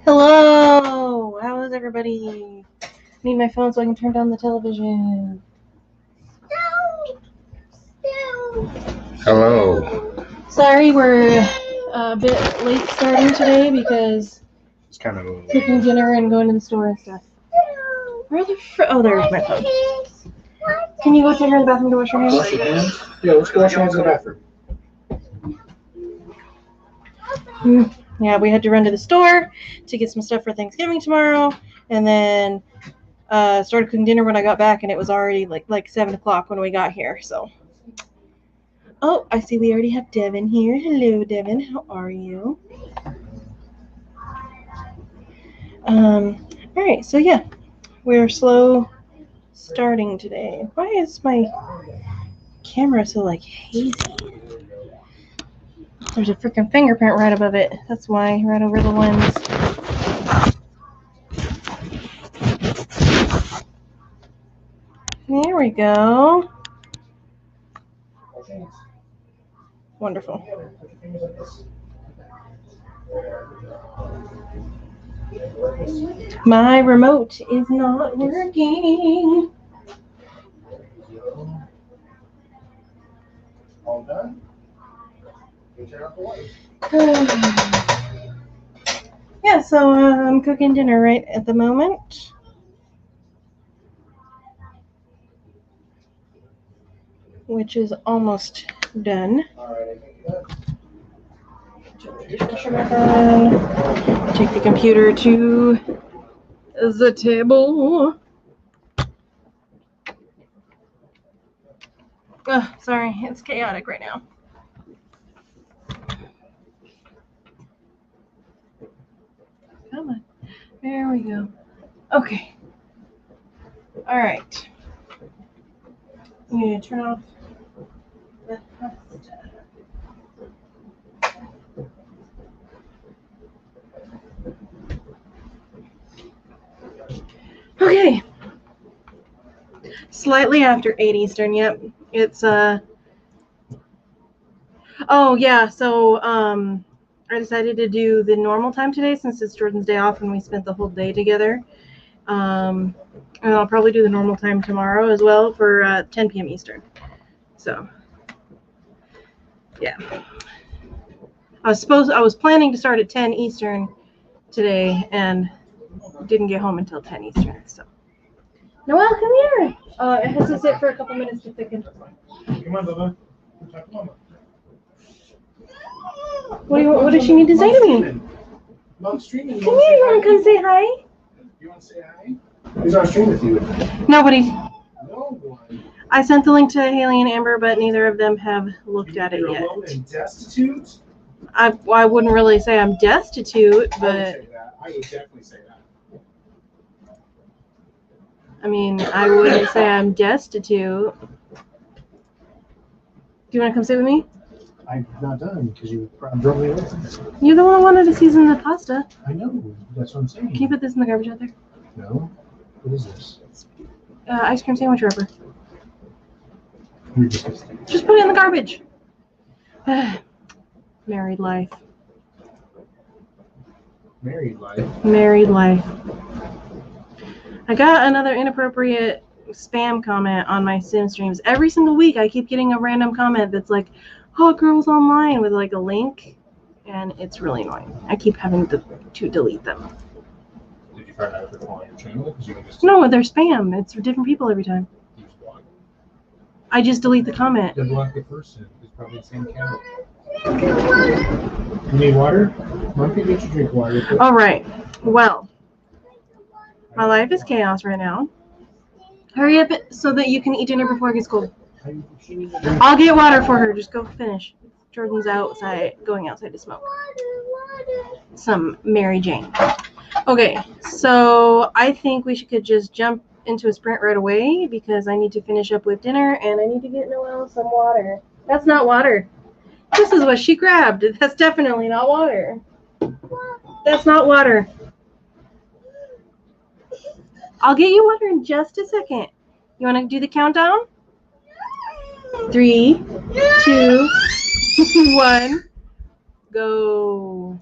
Hello! How is everybody? I need my phone so I can turn down the television. Hello. Sorry, we're a bit late starting today because It's kind of cooking dinner and going to the store and stuff. Where the oh, there's my phone. Can you go take her in the bathroom to wash your hands? Wash your hands? Yeah, let's go wash your hands in the bathroom. Yeah, we had to run to the store to get some stuff for Thanksgiving tomorrow, and then started cooking dinner when I got back, and it was already like 7 o'clock when we got here. So, oh, I see we already have Devin here. Hello, Devin. How are you? All right. So yeah, we're slow starting today. Why is my camera so hazy? There's a freaking fingerprint right above it. That's why, right over the lens. There we go. Wonderful. My remote is not working. All done? Yeah, so I'm cooking dinner right at the moment. Which is almost done. Take the computer to the table. Oh, sorry, it's chaotic right now. Come on. There we go. Okay. All right. I'm going to turn off the pasta. Okay. Slightly after 8 Eastern, yep. It's oh yeah, so I decided to do the normal time today since it's Jordan's day off and we spent the whole day together. And I'll probably do the normal time tomorrow as well for 10 p.m. Eastern. So yeah. I was planning to start at 10 Eastern today and didn't get home until 10 Eastern. So Noelle, come here. It has to sit for a couple minutes to thicken. Come on, Bubba. Talk to Mama. What does she need to say to me? Mom's streaming. Come here, you want to come say hi? You want to say hi? Who's on stream with you? Nobody. No one. I sent the link to Haley and Amber, but neither of them have looked at it yet. You're alone and destitute? I wouldn't really say I'm destitute, but I would say that. I would definitely say that. I mean, I wouldn't say I'm destitute. Do you want to come sit with me? I'm not done because you drove me away. You're the one who wanted to season the pasta. I know. That's what I'm saying. Can you put this in the garbage out there? No. What is this? Ice cream sandwich wrapper. You're disgusting. Just put it in the garbage. Married life. Married life. Married life. I got another inappropriate spam comment on my sim streams. Every single week I keep getting a random comment that's like, hot girls online with a link, and it's really annoying. I keep having to delete them. Did you find out if they're on your channel? You can just No, they're spam. It's for different people every time. I just delete the comment. Then block the person. It's probably the same account. You need water? Mom can get you drink water. All right. Well, my life is chaos right now. Hurry up so that you can eat dinner before it gets cold. I'll get water for her. Just go finish. Jordan's going outside to smoke. Some Mary Jane. Okay, so I think we could just jump into a sprint right away because I need to finish up with dinner and I need to get Noelle some water. That's not water. This is what she grabbed. That's definitely not water. That's not water. I'll get you water in just a second. You want to do the countdown? 3, 2, 1, go.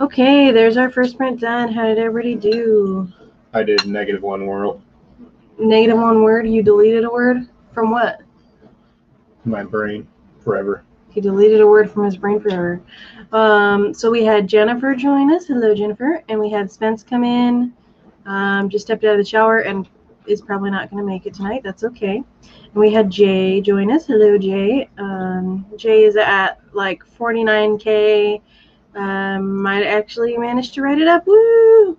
Okay, there's our first print done. How did everybody do? I did -1 word. -1 word? You deleted a word? From what? My brain forever. He deleted a word from his brain forever. So we had Jennifer join us. Hello, Jennifer. And we had Spence come in. Just stepped out of the shower and is probably not going to make it tonight. That's okay. And we had Jay join us. Hello, Jay. Jay is at like 49K. Might actually manage to write it up. Woo!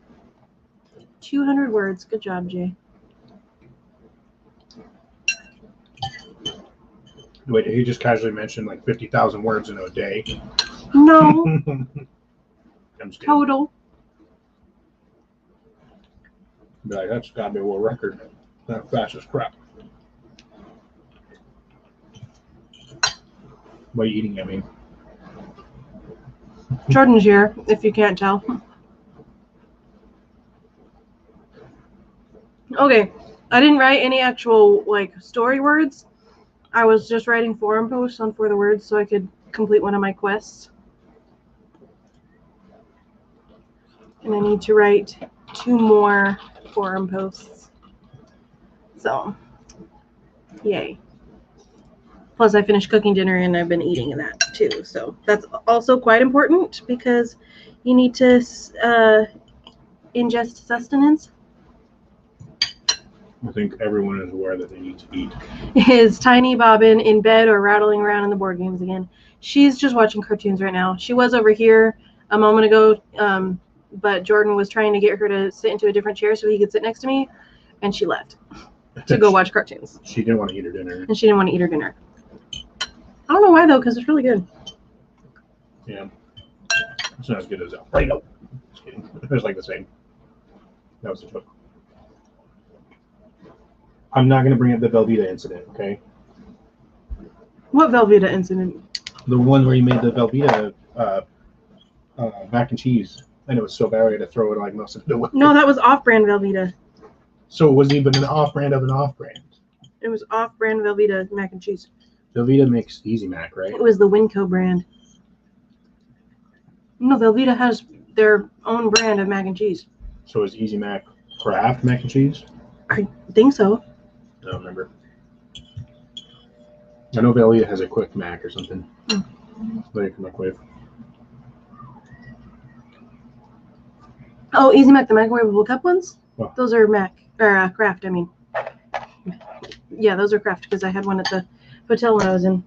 200 words. Good job, Jay. Wait, he just casually mentioned like 50,000 words in a day. No. I'm just kidding. Total. Be like, that's got to be a world record. That fast as crap. What are you eating, I mean? Jordan's here, if you can't tell. Okay, I didn't write any actual like story words. I was just writing forum posts on For the Words so I could complete one of my quests. And I need to write 2 more forum posts. So, yay. Plus I finished cooking dinner and I've been eating that too. So that's also quite important because you need to ingest sustenance. I think everyone is aware that they need to eat. Is Tiny Bobbin in bed or rattling around in the board games again? She's just watching cartoons right now. She was over here a moment ago, but Jordan was trying to get her to sit into a different chair so he could sit next to me, and she left to go watch cartoons. She didn't want to eat her dinner. And she didn't want to eat her dinner. I don't know why, though, because it's really good. Yeah. It's not as good as Alfredo. Just kidding. It was like the same. That was a joke. I'm not going to bring up the Velveeta incident, okay? What Velveeta incident? The one where you made the Velveeta mac and cheese, and it was so bad I had to throw it like most of it away. No, that was off-brand Velveeta. So it wasn't even an off-brand of an off-brand. It was off-brand Velveeta mac and cheese. Velveeta makes Easy Mac, right? It was the Winco brand. No, Velveeta has their own brand of mac and cheese. So is Easy Mac Kraft mac and cheese? I think so. I don't remember. I know Velveeta has a quick mac or something. That you can microwave. Oh, Easy Mac, the microwavable cup ones? Oh. Those are Kraft, I mean. Yeah, those are Kraft because I had one at the hotel when I was in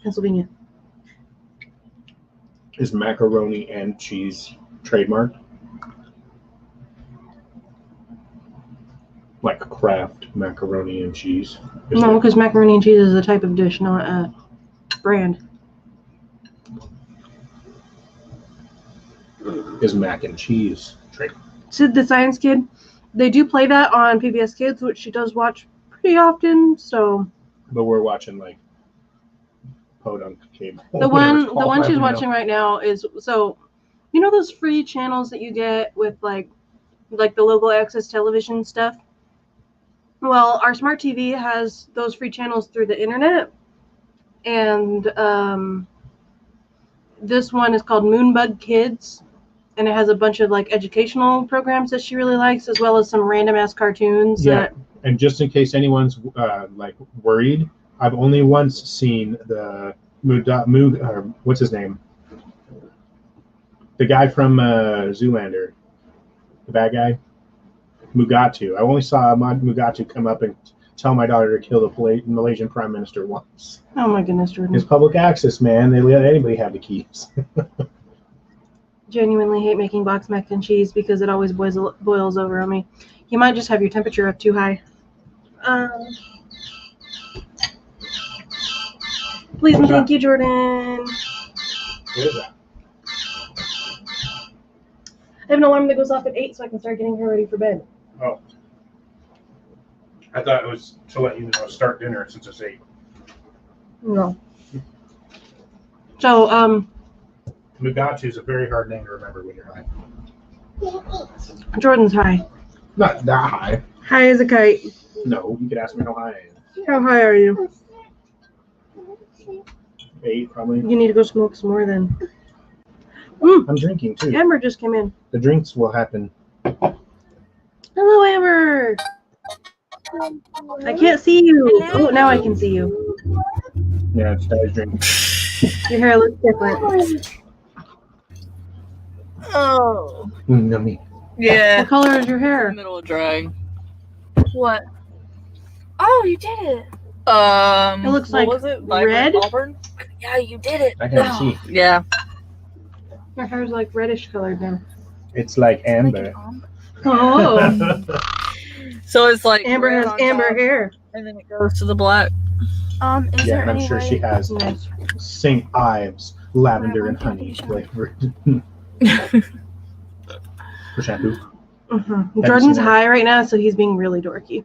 Pennsylvania. Is macaroni and cheese trademarked? Like Kraft macaroni and cheese? No, because macaroni and cheese is a type of dish, not a brand. Is mac and cheese trademarked? Sid the Science Kid, they do play that on PBS Kids, which she does watch pretty often, so. But we're watching like Podunk Cable. The one she's watching right now is, so, you know those free channels that you get with like the local access television stuff? Well, our smart TV has those free channels through the internet, and this one is called Moonbug Kids, and it has a bunch of like educational programs that she really likes, as well as some random ass cartoons. Yeah, and just in case anyone's like worried, I've only once seen the what's his name? The guy from Zoolander, the bad guy. Mugatu. I only saw Mugatu come up and tell my daughter to kill the Malaysian Prime Minister once. Oh my goodness, Jordan. It's public access, man. They let anybody have the keys. Genuinely hate making box mac and cheese because it always boils over on me. You might just have your temperature up too high. Please and thank you, Jordan. What is that? I have an alarm that goes off at 8 so I can start getting her ready for bed. Oh. I thought it was to let you know start dinner since it's 8. No. So, Mugatu is a very hard name to remember when you're high. Jordan's high. Not that high. High as a kite. No, you could ask me how high I am. How high are you? 8, probably. You need to go smoke some more then. I'm drinking too. Amber just came in. The drinks will happen. Hello, Amber. I can't see you. Oh, now I can see you. Yeah, it's Daddy's drink. Your hair looks different. Oh. Yummy. Yeah. What color is your hair? Middle of drying. What? Oh, you did it. It looks what like was it? Vibrant red. Auburn? Yeah, you did it. I can't see. Yeah. Your hair's like reddish colored now. It's like amber. Oh. So it's like Amber red has on amber top, hair. and then it goes to the black. Is Yeah, there and I'm any sure way... she has Yes. St. Ives lavender and honey flavored for shampoo. Mm-hmm. you Jordan's seen that? high right now, so he's being really dorky.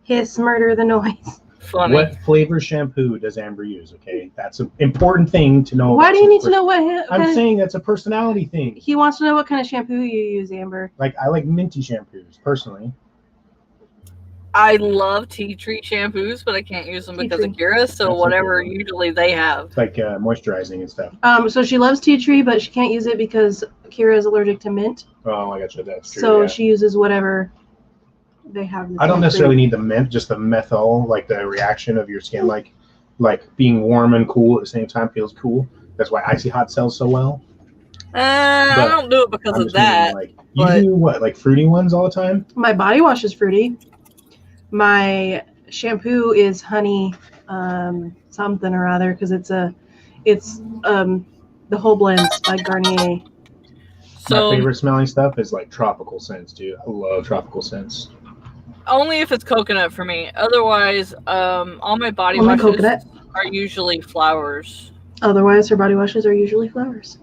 Hiss, murder the noise. Funny. What flavor shampoo does Amber use? Okay, that's an important thing to know. Why do you need to know what I'm saying that's a personality thing. He wants to know what kind of shampoo you use, Amber. Like I like minty shampoos personally. I love tea tree shampoos, but I can't use them because of Kira, so That's whatever okay. usually they have. It's like moisturizing and stuff. So she loves tea tree, but she can't use it because Kira is allergic to mint. Oh, I gotcha. That's true. So yeah. she uses whatever they have. I don't necessarily need the mint, just the methyl, like the reaction of your skin, like being warm and cool at the same time feels cool. That's why Icy Hot sells so well. I don't do it because I'm of just meaning, that. like, you do what, like fruity ones all the time? My body wash is fruity. My shampoo is honey, something or other, because it's the whole blends by Garnier. So My favorite smelling stuff is like tropical scents, dude. I love tropical scents. only if it's coconut for me. Otherwise, all my body Only washes coconut. are usually flowers. Otherwise, her body washes are usually flowers.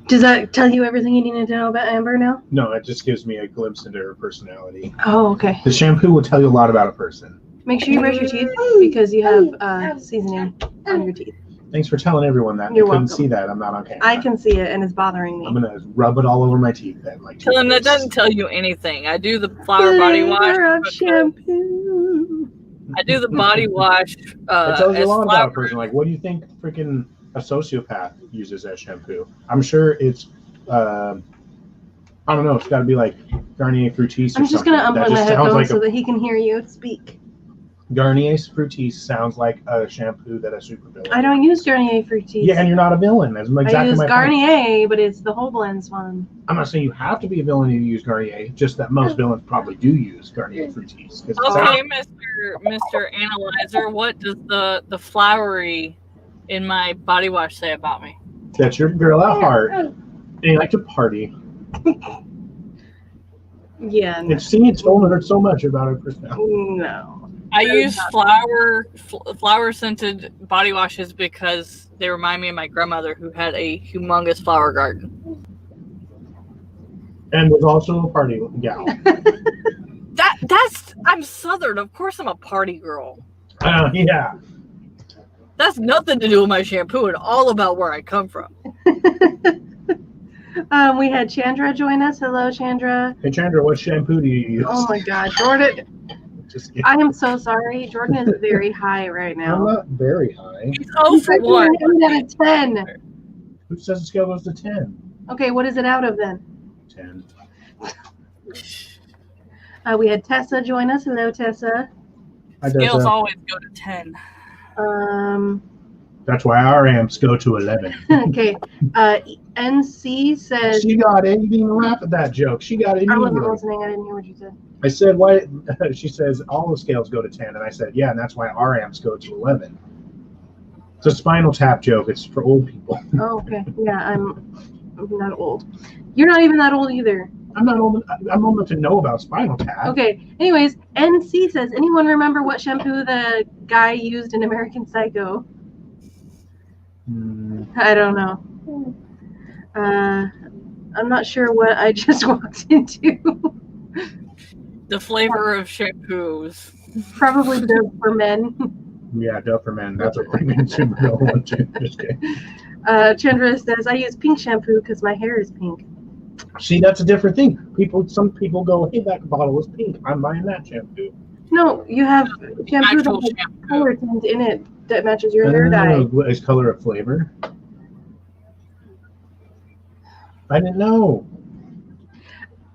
Does that tell you everything you need to know about Amber now? No, it just gives me a glimpse into her personality. Oh, okay. The shampoo will tell you a lot about a person. Make sure you brush your teeth because you have seasoning on your teeth. Thanks for telling everyone that. You're I couldn't welcome. see that. I'm not on camera. I can see it and it's bothering I'm me. gonna rub it all over my teeth then, like. Tell them that toothpaste. doesn't tell you anything. I do the flower body wash. Flavor of because- shampoo. I do the body wash It tells you a as lot about a flower. person. Like, what do you think freaking a sociopath uses as shampoo? I'm sure it's, I don't know. It's got to be like Garnier Fructis or I'm just something. gonna unplug That my just sounds headphones like so that he can hear you speak. Garnier's Fructis sounds like a shampoo that a supervillain. I don't use Garnier Fructis. Yeah, and you're not a villain. That's exactly I use my point. Garnier, but it's the whole blends one. I'm not saying you have to be a villain to use Garnier. Just that most villains probably do use Garnier Fructis. 'Cause it Okay, sounds- Mr. Analyzer, what does the flowery in my body wash say about me? That's your girl at heart. And you like to party. Yeah. And seeing it told her so much about her personality. No. I use flower scented body washes because they remind me of my grandmother who had a humongous flower garden. And was also a party gal. I'm Southern. Of course I'm a party girl. Yeah. That's nothing to do with my shampoo and all about where I come from. We had Chandra join us. Hello, Chandra. Hey, Chandra, what shampoo do you use? Oh my God, Jordan. Just kidding. I am so sorry. Jordan is very high right I'm now. not very high. He's 0 for 1. Out of 10. Who says the scale goes to 10? Okay, what is it out of then? 10. We had Tessa join us. Hello, Tessa. Scales always go to 10. That's why our amps go to 11. Okay. NC says. She got it. You didn't even laugh at that joke. She got it I wasn't immediately. listening. I didn't hear what you said. I said, why? She says, all the scales go to 10. And I said, yeah, and that's why our amps go to 11. It's a Spinal Tap joke. It's for old people. Oh, okay. Yeah, I'm not old. You're not even that old either. I'm not old. I'm old enough to know about Spinal Tap. Okay. Anyways, NC says, anyone remember what shampoo the guy used in American Psycho? I don't know. I'm not sure what I just walked into. The flavor of shampoos. Probably Dove for Men. Yeah, Dove for Men. That's a premium superhero one too. Just kidding. Chandra says, I use pink shampoo because my hair is pink. See, that's a different thing. Some people go, hey, that bottle is pink. I'm buying that shampoo. No, you have shampoo Actual that has shampoo. color tint in it. that matches your hair dye. What is color of flavor? I didn't know.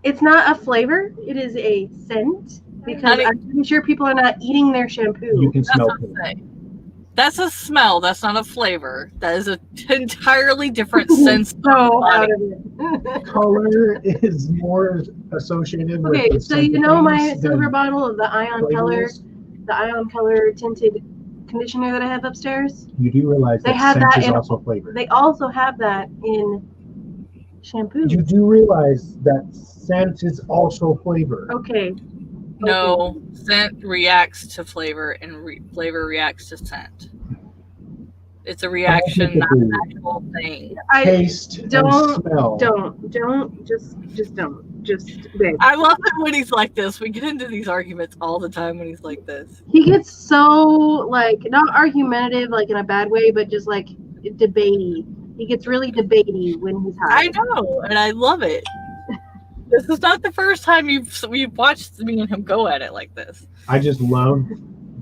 It's not a flavor. It is a scent because I'm pretty sure people are not eating their shampoo. You can That's smell what I'm saying. That's a smell. That's not a flavor. That is an entirely different sense. So out of it. Color is more associated with. Okay, so you know my silver than bottle of the Ion Color tinted conditioner that I have upstairs? You do realize They that have scent that is in- also flavor. They also have that in shampoo. You do realize that scent is also flavor. Okay. No, scent reacts to flavor, and flavor reacts to scent. It's a reaction, not an actual thing. Taste and smell. Just don't. Babe. I love it when he's like this. We get into these arguments all the time when he's like this. He gets so, like, not argumentative, like, in a bad way, but just, like, debatey. He gets really debatey when he's high. I know, and I love it. This is not the first time you've watched me and him go at it like this. I just love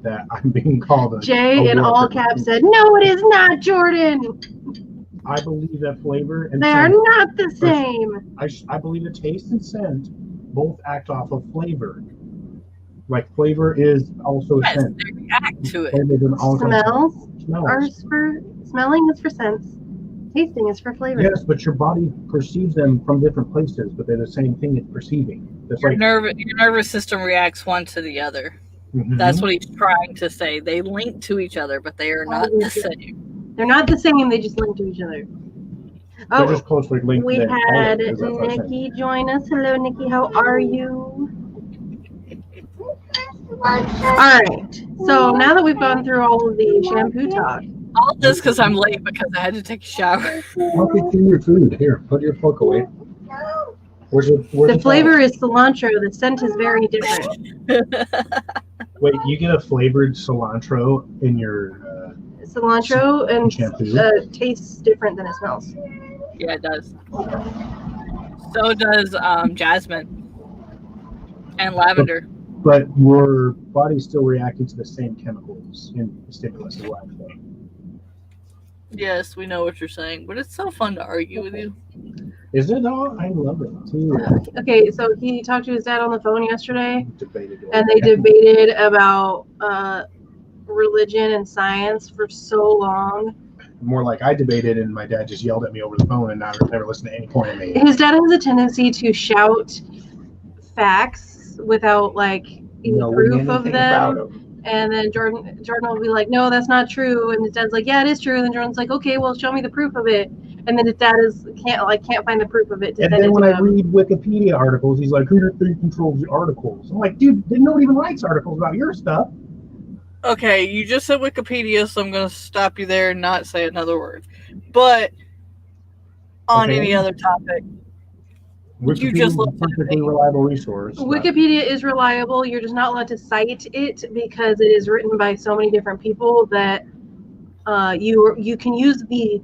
that I'm being called Jay in all caps said, "No, it is not, Jordan. I believe that flavor and They scent are not the same." I believe that taste and scent both act off of flavor. Like flavor is also Yes, scent. they react to it. Flavor is also Smelling is for sense. Tasting is for flavor. Yes, but your body perceives them from different places, but they're the same thing it's perceiving. That's Your like, nervous system reacts one to the other. Mhm. That's what he's trying to say. They link to each other, but they are not the same. They're not the same. They just link to each other. They're just closely linked. We to had color, is that what I'm saying? Nikki join us. Hello, Nikki. How are you? All right. So now that we've gone through all of the shampoo talk, All this because I'm late because I had to take a shower. Look at your food. Here, put your fork away. Where's the flavor is cilantro. The scent is very different. Wait, you get a flavored cilantro in your Cilantro and shampoo? tastes different than it smells. Yeah, it does. So does jasmine and lavender. But your body's still reacting to the same chemicals in the stimulus as well. Yes, we know what you're saying, but it's so fun to argue with you. Is it all? I love it too. Okay, so he talked to his dad on the phone yesterday, Debated and they debated about religion and science for so long. More like I debated, and my dad just yelled at me over the phone, and I never listened to any point of me. His dad has a tendency to shout facts without like any proof of them. And then Jordan will be like, "No, that's not true." And his dad's like, "Yeah, it is true." And then Jordan's like, "Okay, well, show me the proof of it." And then his dad can't find the proof of it. And then when I read Wikipedia articles, he's like, "Who do you think controls the articles?" I'm like, "Dude, nobody even writes articles about your stuff." Okay, you just said Wikipedia, so I'm going to stop you there and not say another word. But on any other topic, you just look at a perfectly reliable resource. Wikipedia is reliable. You're just not allowed to cite it because it is written by so many different people that you can use the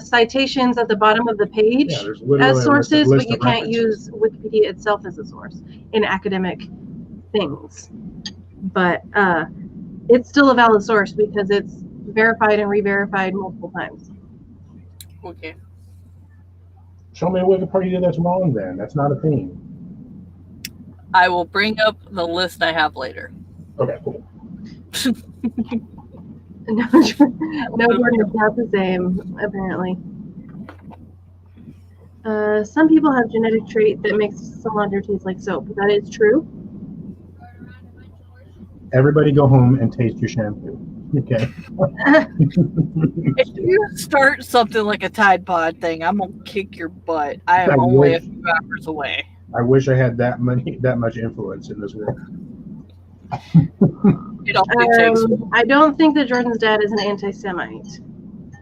citations at the bottom of the page as sources, but you can't use Wikipedia itself as a source in academic things. But it's still a valid source because it's verified and re-verified multiple times. Okay. Show me a Wikipedia that's wrong then. That's not a thing. I will bring up the list I have later. Okay, cool. No, Jordan is not the same, apparently. Some people have genetic trait that makes cilantro taste like soap. That is true. Everybody go home and taste your shampoo. Okay. If you start something like a Tide Pod thing, I'm gonna kick your butt. I am only a few hours away. I wish I had that much influence in this world. I don't think that Jordan's dad is an anti-Semite.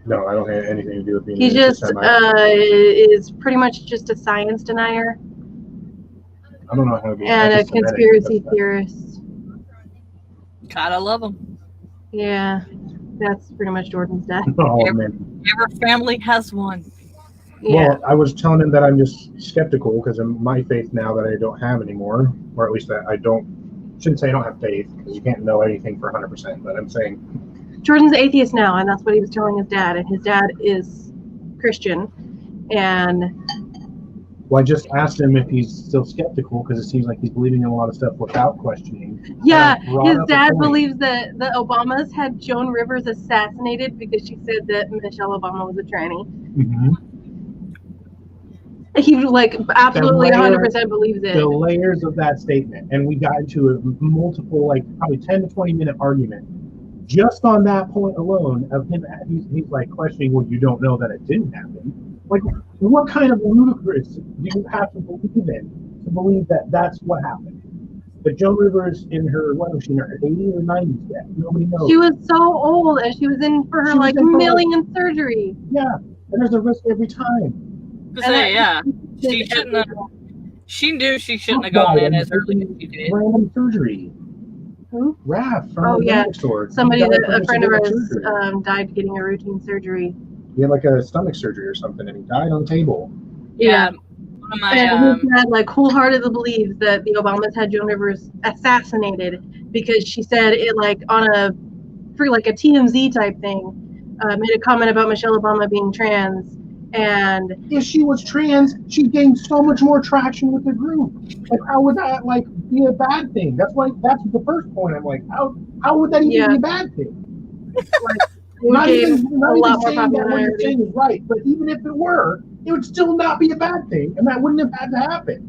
No, I don't have anything to do with being He just is pretty much just a science denier. I don't know how to be and a conspiracy theorist. Gotta love him. Yeah, that's pretty much Jordan's dad. Every family has one. Yeah. Well, I was telling him that I'm just skeptical because of my faith now that I don't have anymore, or at least that I shouldn't say I don't have faith because you can't know anything for 100%, but I'm saying Jordan's atheist now, and that's what he was telling his dad. And his dad is Christian. And Well, I just asked him if he's still skeptical because it seems like he's believing in a lot of stuff without questioning. yeah, Brought his up a dad point. believes that the Obamas had Joan Rivers assassinated because she said that Michelle Obama was a tranny. Mhm. He like absolutely The layer- 100% believes it. The layers of that statement, and we got into a multiple, like probably 10 to 20 minute argument just on that point alone of him. He's like questioning, well, you don't know that it didn't happen. Like, what kind of ludicrous do you have to believe in to believe that that's what happened? But Joan Rivers in her, what was she, in her 80s or 90s yet? Nobody knows. She was so old, and she was in for her She was like in for, like- millionth surgery. Yeah, and there's a risk every time. Yeah, she shouldn't have. She knew she shouldn't have gone in as early as she did. Random surgery. Who? Raph from Oh, the yeah. medical store. Somebody, He died from a friend of surgery. ours, died getting a routine surgery. He had like a stomach surgery or something, and he died on the table. Yeah. One of my And his dad like wholeheartedly believes that the Obamas had Joan Rivers assassinated because she said it like on a TMZ type thing, made a comment about Michelle Obama being trans, and If she was trans, she gained so much more traction with the group. Like, how would that like be a bad thing? That's the first point. I'm like, how would that even be a bad thing? Not even saying that what you're saying is right, but even if it were, it would still not be a bad thing, and that wouldn't have had to happen.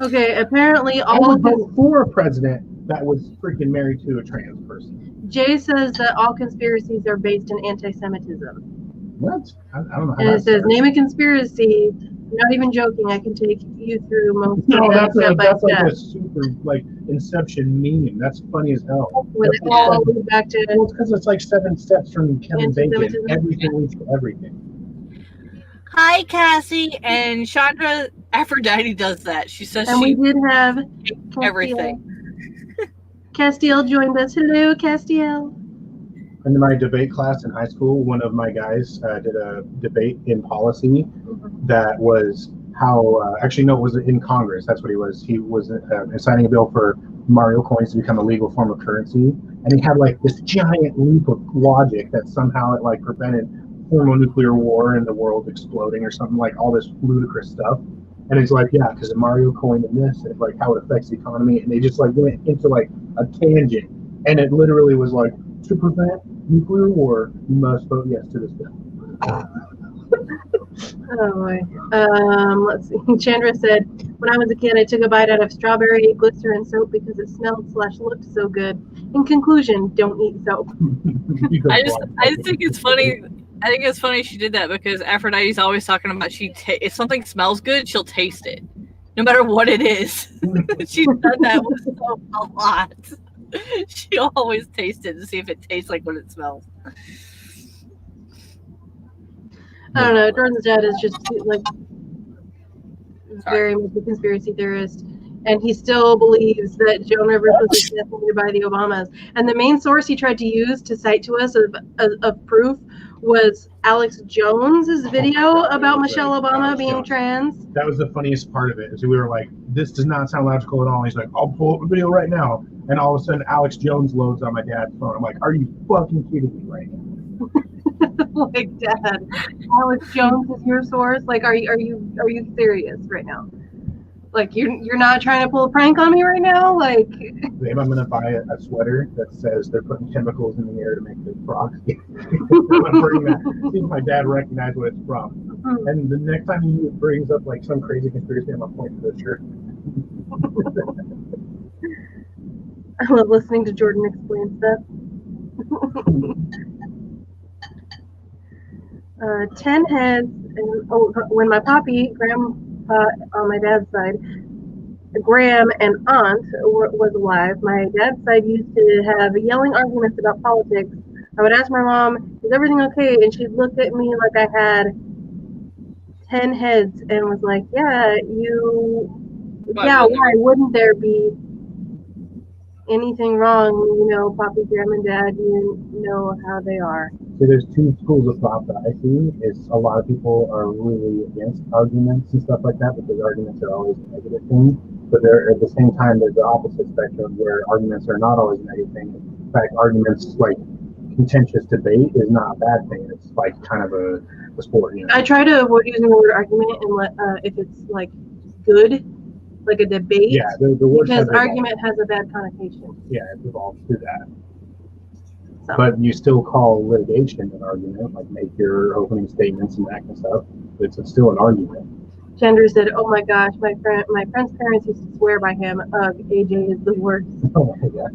Okay, apparently I all would vote for a president that was freaking married to a trans person. Jay says that all conspiracies are based in anti-Semitism. What? I don't know how And that it says, started. name a conspiracy. I'm not even joking. I can take you through most No, of them that's step by like step. a super like Inception meme. That's funny as hell. Where they all lead back to Well, it's because it's like 7 steps from Kevin Bacon. Anti-Semitism. Everything leads to everything. Hi, Cassie, and Chandra Aphrodite does that. She says and we she did have everything. Castiel joined us. Hello, Castiel. In my debate class in high school, one of my guys did a debate in policy that was how, actually, no, it was in Congress. That's what he was. He was signing a bill for Mario coins to become a legal form of currency. And he had like this giant leap of logic that somehow it like prevented thermonuclear war and the world exploding or something, like all this ludicrous stuff. And it's like, yeah, because the Mario coin and this, and like how it affects the economy. And they just like went into like a tangent. And it literally was like, to prevent nuclear war, you must vote yes to this bill. Oh boy. Let's see. Chandra said, when I was a kid, I took a bite out of strawberry glycerin soap because it smelled / looked so good. In conclusion, don't eat soap. I just think it's funny. I think it's funny she did that because Aphrodite's always talking about if something smells good, she'll taste it, no matter what it is. She's done that with soap a lot. She always tastes it to see if it tastes like what it smells. I don't know. Jordan's dad is just like very much a conspiracy theorist, and he still believes that Joan Rivers was assassinated by the Obamas. And the main source he tried to use to cite to us of proof was Alex Jones's video about Michelle Obama being trans. That was the funniest part of it. Is we were like, this does not sound logical at all. He's like, I'll pull up a video right now. And all of a sudden, Alex Jones loads on my dad's phone. I'm like, are you fucking kidding me right now? Like, Dad, Alex Jones is your source? Like, are you serious right now? Like, you're not trying to pull a prank on me right now? Like, Babe, I'm gonna buy a sweater that says they're putting chemicals in the air to make the frogs. I'm gonna bring that. See if my dad recognizes what it's from. And the next time he brings up like some crazy conspiracy, I'm gonna point to this shirt. I love listening to Jordan explain stuff. 10 heads, and when my poppy, grandpa on my dad's side, Graham and aunt was alive, my dad's side used to have yelling arguments about politics. I would ask my mom, is everything okay? And she'd look at me like I had 10 heads and was like, why wouldn't there be anything wrong? You know, Poppy, Grandma, and Dad, you know how they are. So there's two schools of thought that I see. Is a lot of people are really against arguments and stuff like that because arguments are always a negative thing. But there, at the same time, there's the opposite spectrum where arguments are not always a negative thing. fact, arguments like contentious debate is not a bad thing. It's like kind of a sport, you know. I try to avoid using the word argument and let if it's like good, like a debate. Yeah, the word because has evolved. argument has a bad connotation. Yeah, it's evolved through that. So. But you still call litigation an argument, like make your opening statements and that kind of stuff. It's still an argument. Chandra said, "Oh my gosh, my friend's parents used to swear by him. Ugh, AJ is the worst." Oh my God.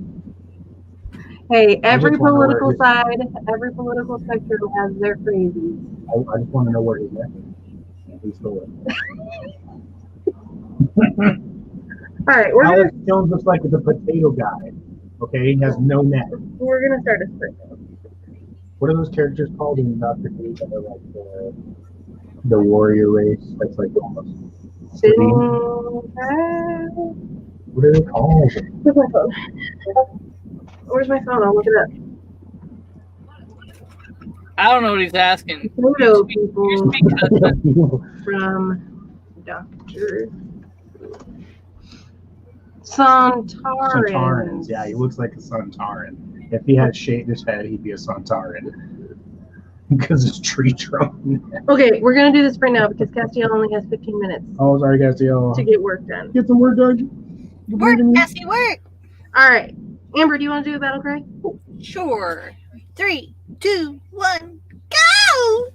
Hey, every just wanna know political where side, every political spectrum has their crazies. I just want to know where his neck is. Who stole it? All right, we're Alex Jones looks like the potato guy. Okay, he has no neck. gonna start a sprint. What are those characters called in Doctor Who that are like the warrior race? That's like almost. What are they called? Where's my phone? Where's my phone? I'll look it up. I don't know what he's asking. Pluto people Your speak husband. from Doctor Santarans. Yeah, he looks like a Santaran. If he had shaved his head, he'd be a Santaran. Because it's tree trunk. Okay, we're gonna do this right now because Castiel only has 15 minutes Oh, sorry, guys. to get work done. Get some work done. Work, Cassie, work. All right, Amber, do you want to do a battle cry? Sure. 3, 2, 1, go!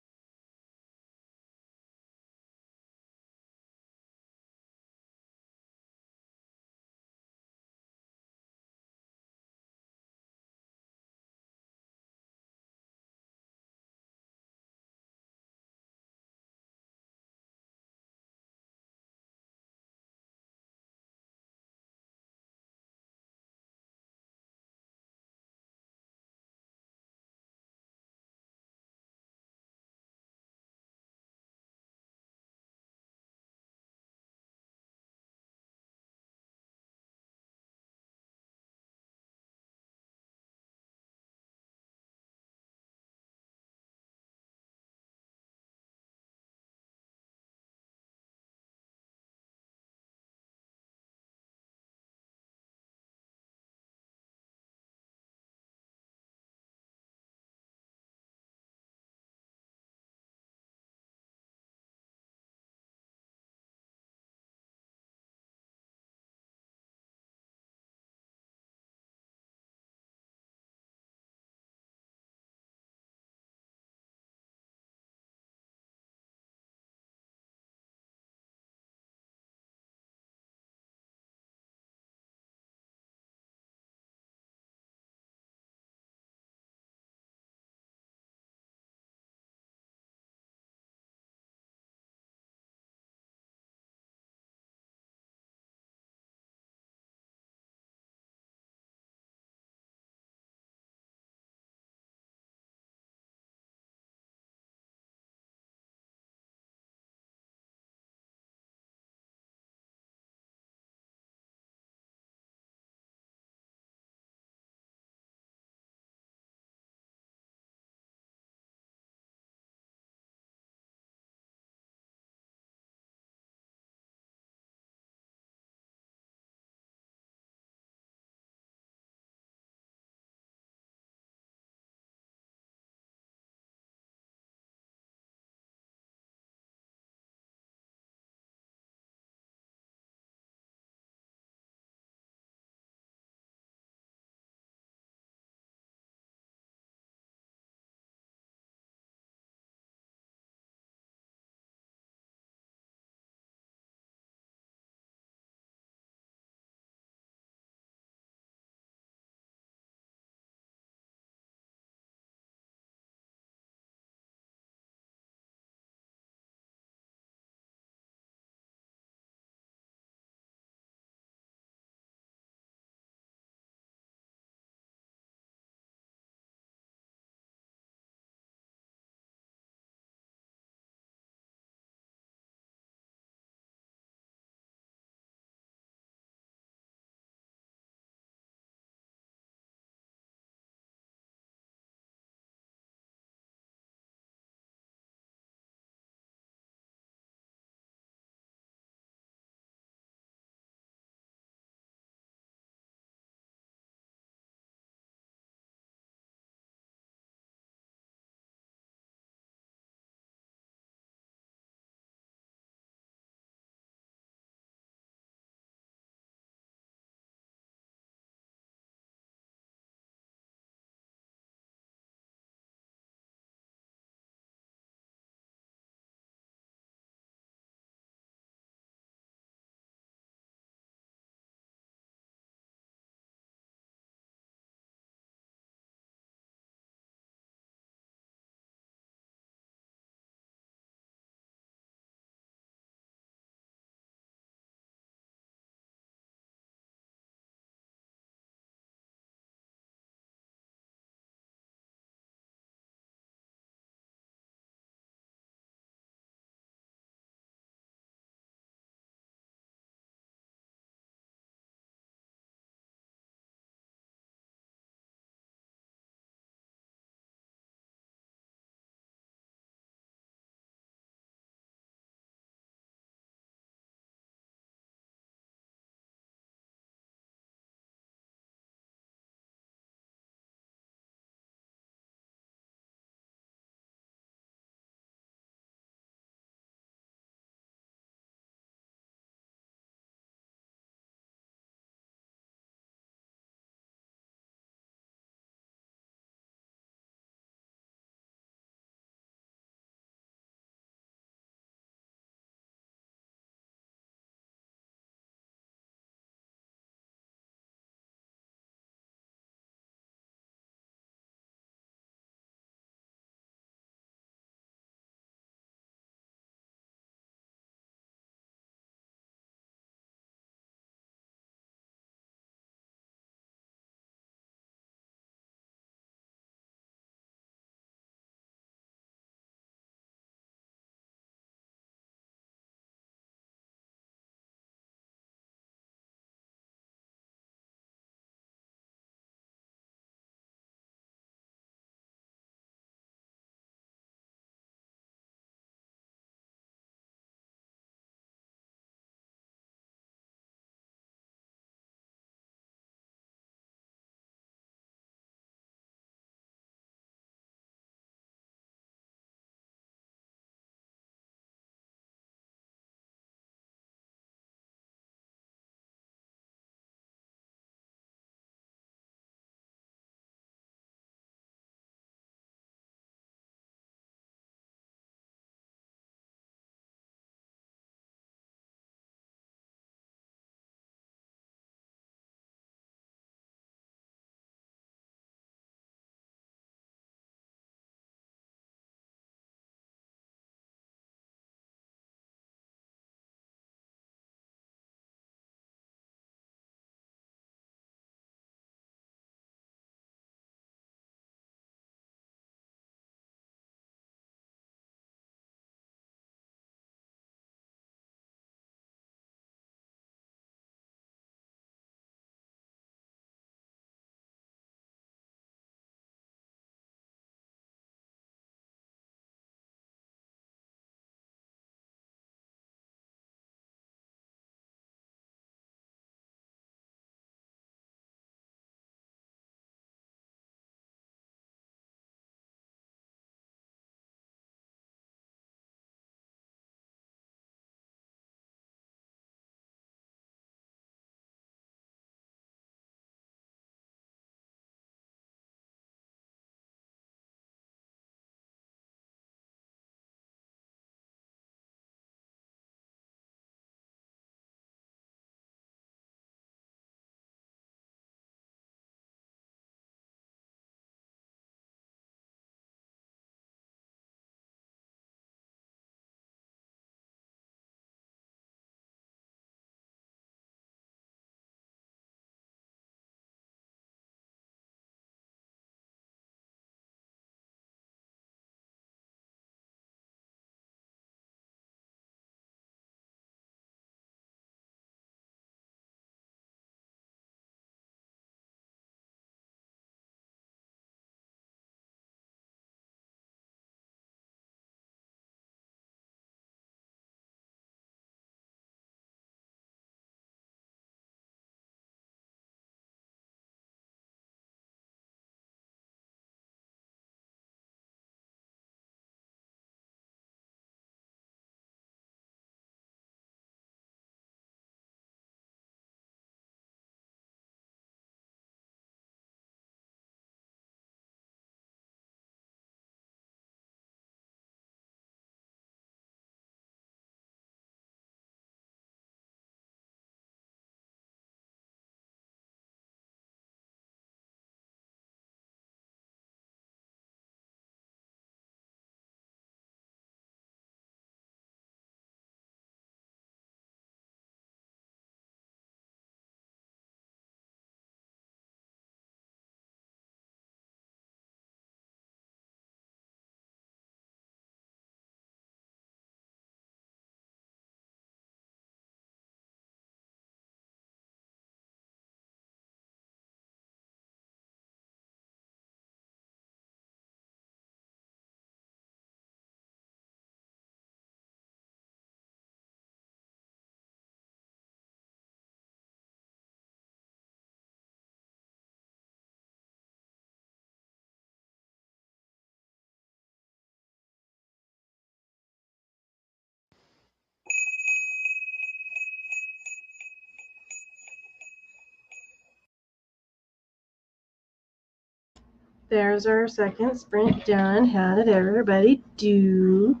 There's our second sprint done. How did everybody do?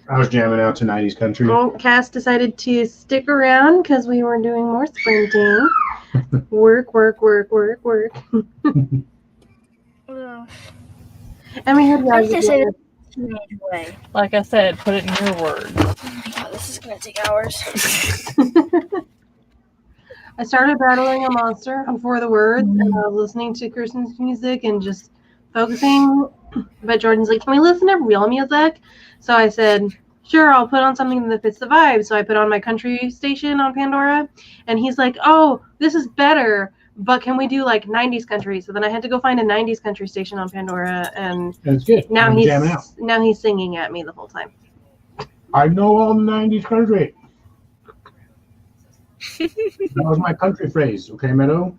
I was jamming out to 90s country. Well, Cass decided to stick around because we were doing more sprinting. Work. Ugh. And we had I just said Yagi. it teenage way. Like I said, put it in your words. Oh my god, this is gonna take hours. I started battling a monster before the words, and I was listening to Kirsten's music and just focusing. But Jordan's like, "Can we listen to real music?" So I said, "Sure, I'll put on something that fits the vibe." So I put on my country station on Pandora, and he's like, "Oh, this is better, but can we do like 90s country?" So then I had to go find a 90s country station on Pandora, and That's good. now I'm he's jamming out. singing at me the whole time. I know all the 90s country. That was my country phrase, okay, Meadow?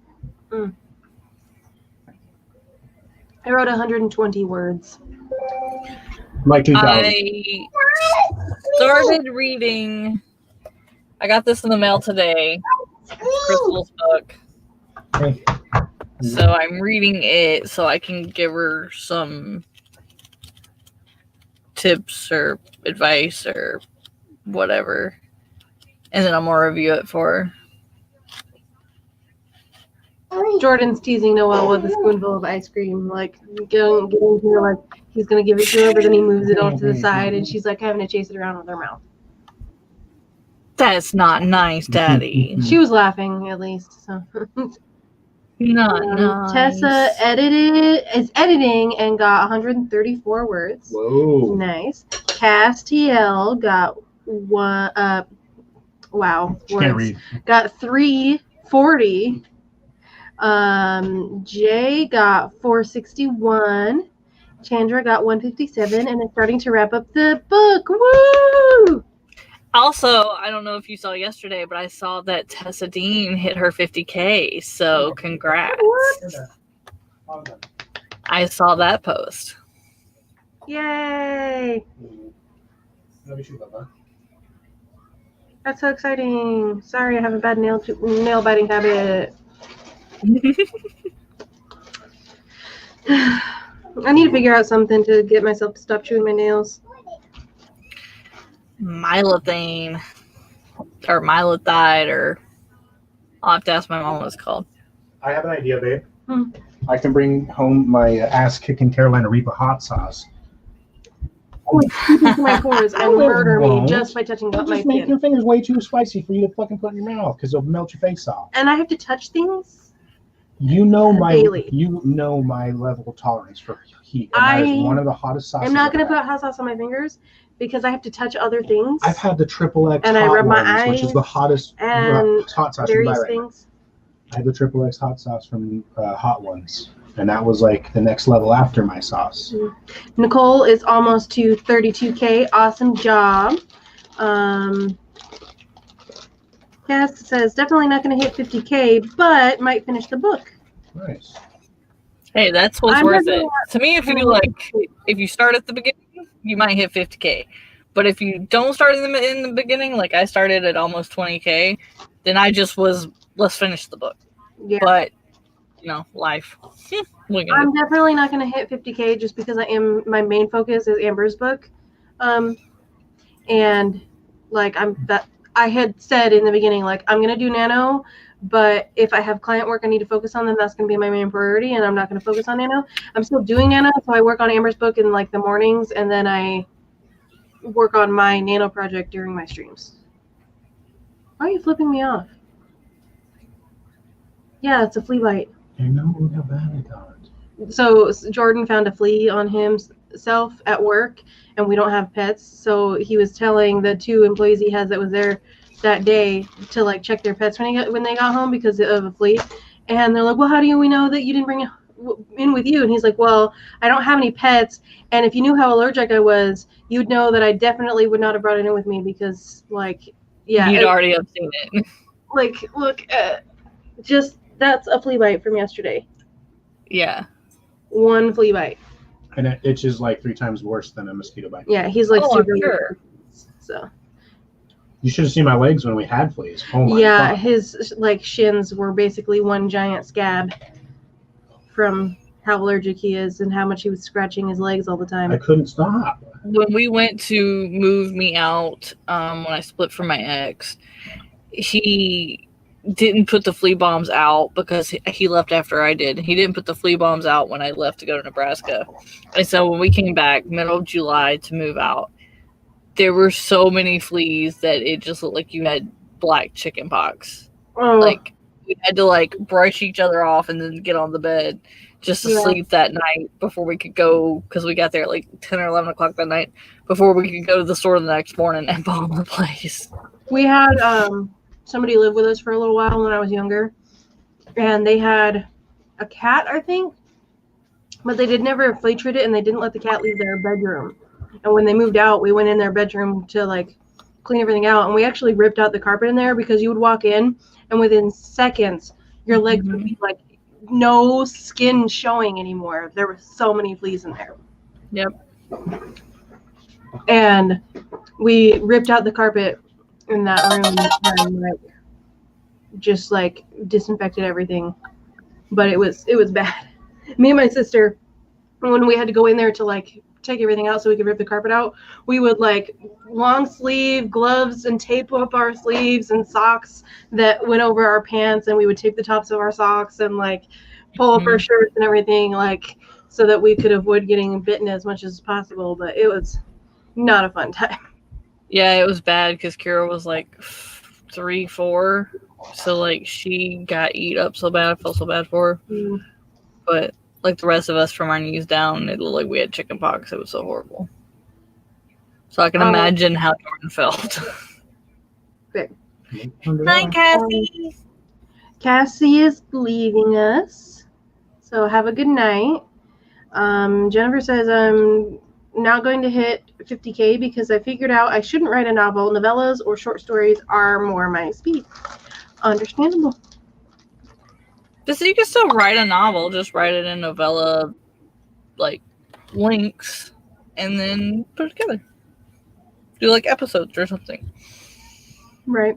I wrote 120 words. Like 2000. I started reading. I got this in the mail today. Crystal's book. So I'm reading it so I can give her some tips or advice or whatever. And then I'm going to review it for her. Jordan's teasing Noelle with a spoonful of ice cream, like getting to her, like he's gonna give it to her, but then he moves it off to the side, and she's like having to chase it around with her mouth. That's not nice, Daddy. She was laughing at least. So Not nice. Tessa is editing and got 134 words. Whoa. Nice. Cass TL got one. Wow. She can't read. Got 340. Jay got 461. Chandra got 157, and it's starting to wrap up the book. Woo! Also, I don't know if you saw yesterday, but I saw that Tessa Dean hit her 50K. So congrats. I saw that post. Yay! That's so exciting. Sorry, I have a bad nail biting habit. I need to figure out something to get myself to stop chewing my nails. Mylothane or Mylotide, or I'll have to ask my mom what it's called. I have an idea, babe. I can bring home my ass-kicking Carolina Reaper hot sauce. Into my pores and murder me won't. just by touching It'll my just make skin. your fingers way too spicy for you to fucking put in your mouth because it'll melt your face off. And I have to touch things? You know my Daily. level of tolerance for heat. And that is one of the hottest sauces. I'm not going to I've put hot sauce on my fingers because I have to touch other things. I've had the triple X And I hot rub my ones, which is the hottest and hot sauce you can buy various right now. things. I had the triple X hot sauce from Hot Ones, and that was like the next level after my sauce. Nicole is almost to 32K. Awesome job. Cass says definitely not going to hit 50K, but might finish the book. Nice. Hey, that's what's I'm worth not it. To me, if you start at the beginning, you might hit 50K. But if you don't start in the beginning, like I started at almost 20K, then I just was, let's finish the book. Yeah. But, life. I'm definitely not going to hit 50K just because my main focus is Amber's book. And like I had said in the beginning, like I'm going to do Nano, but if I have client work I need to focus on, then that's going to be my main priority, and I'm not going to focus on Nano. I'm still doing Nano, so I work on Amber's book in like the mornings, and then I work on my Nano project during my streams. Why are you flipping me off? Yeah, it's a flea bite. I know how bad I got. So Jordan found a flea on himself at work, and we don't have pets. So he was telling the 2 employees he has that was there that day to like check their pets when they got home because of a flea. And they're like, "Well, how do we know that you didn't bring it in with you?" And he's like, "Well, I don't have any pets, and if you knew how allergic I was, you'd know that I definitely would not have brought it in with me because, like, yeah, you'd already have seen it." Like, look, just that's a flea bite from yesterday. Yeah. 1 flea bite. And it itches like 3 times worse than a mosquito bite. Yeah, he's like super sure. So. You should have seen my legs when we had fleas. Oh my Yeah, God. his like shins were basically one giant scab. from how allergic he is and how much he was scratching his legs all the time. I couldn't stop. When we went to move me out, when I split from my ex, he didn't put the flea bombs out because he left after I did. He didn't put the flea bombs out when I left to go to Nebraska. And so when we came back middle of July to move out, there were so many fleas that it just looked like you had black chicken pox. Oh, Like we had to like brush each other off and then get on the bed just to Yeah. sleep that night before we could go, because we got there at like 10 or 11 o'clock that night, before we could go to the store the next morning and bomb the place. we had somebody live with us for a little while when I was younger, and they had a cat, I think, but they did never flea treat it, and they didn't let the cat leave their bedroom. And when they moved out, we went in their bedroom to like clean everything out, and we actually ripped out the carpet in there because you would walk in, and within seconds, your legs would be like no skin showing anymore. There were so many fleas in there. Yep. And we ripped out the carpet in that room and like just like disinfected everything. But it was bad. Me and my sister, when we had to go in there to like take everything out so we could rip the carpet out, we would like long sleeve gloves and tape up our sleeves and socks that went over our pants, and we would tape the tops of our socks and like pull up our shirts and everything, like so that we could avoid getting bitten as much as possible. But it was not a fun time. Yeah, it was bad because Kira was like 3, 4. So like she got eat up so bad. I felt so bad for her. But like the rest of us from our knees down, it looked like we had chicken pox. It was so horrible. So I can imagine how Jordan felt. Hi, Cassie. Cassie is leaving us, so have a good night. Jennifer says I'm not going to hit 50K because I figured out I shouldn't write a novel. Novellas or short stories are more my speed. Understandable. Just you can still write a novel. Just write it in novella, like links, and then put it together. Do like episodes or something. Right.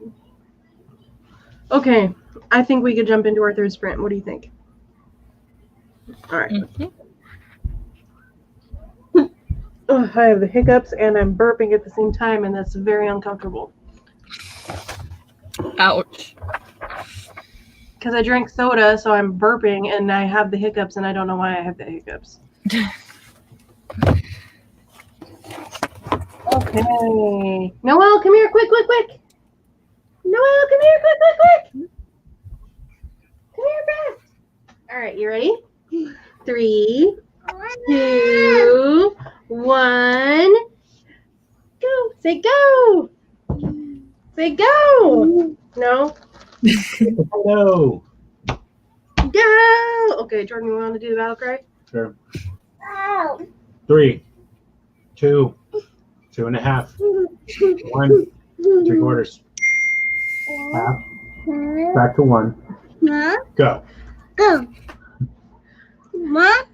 Okay, I think we could jump into our third sprint. What do you think? All right. Oh, I have the hiccups and I'm burping at the same time, and that's very uncomfortable. Ouch. Because I drank soda, so I'm burping, and I have the hiccups, and I don't know why I have the hiccups. Okay. Noelle, come here, quick. Noelle, come here, quick. Come here fast. All right, you ready? 3, 2, 1. Go. Say go. Say go. No. Hello. Go. Okay, Jordan, you want to do the battle cry? Sure. 3, 2, 2.5, 1, 3/4, half, back to 1. Go. Mom?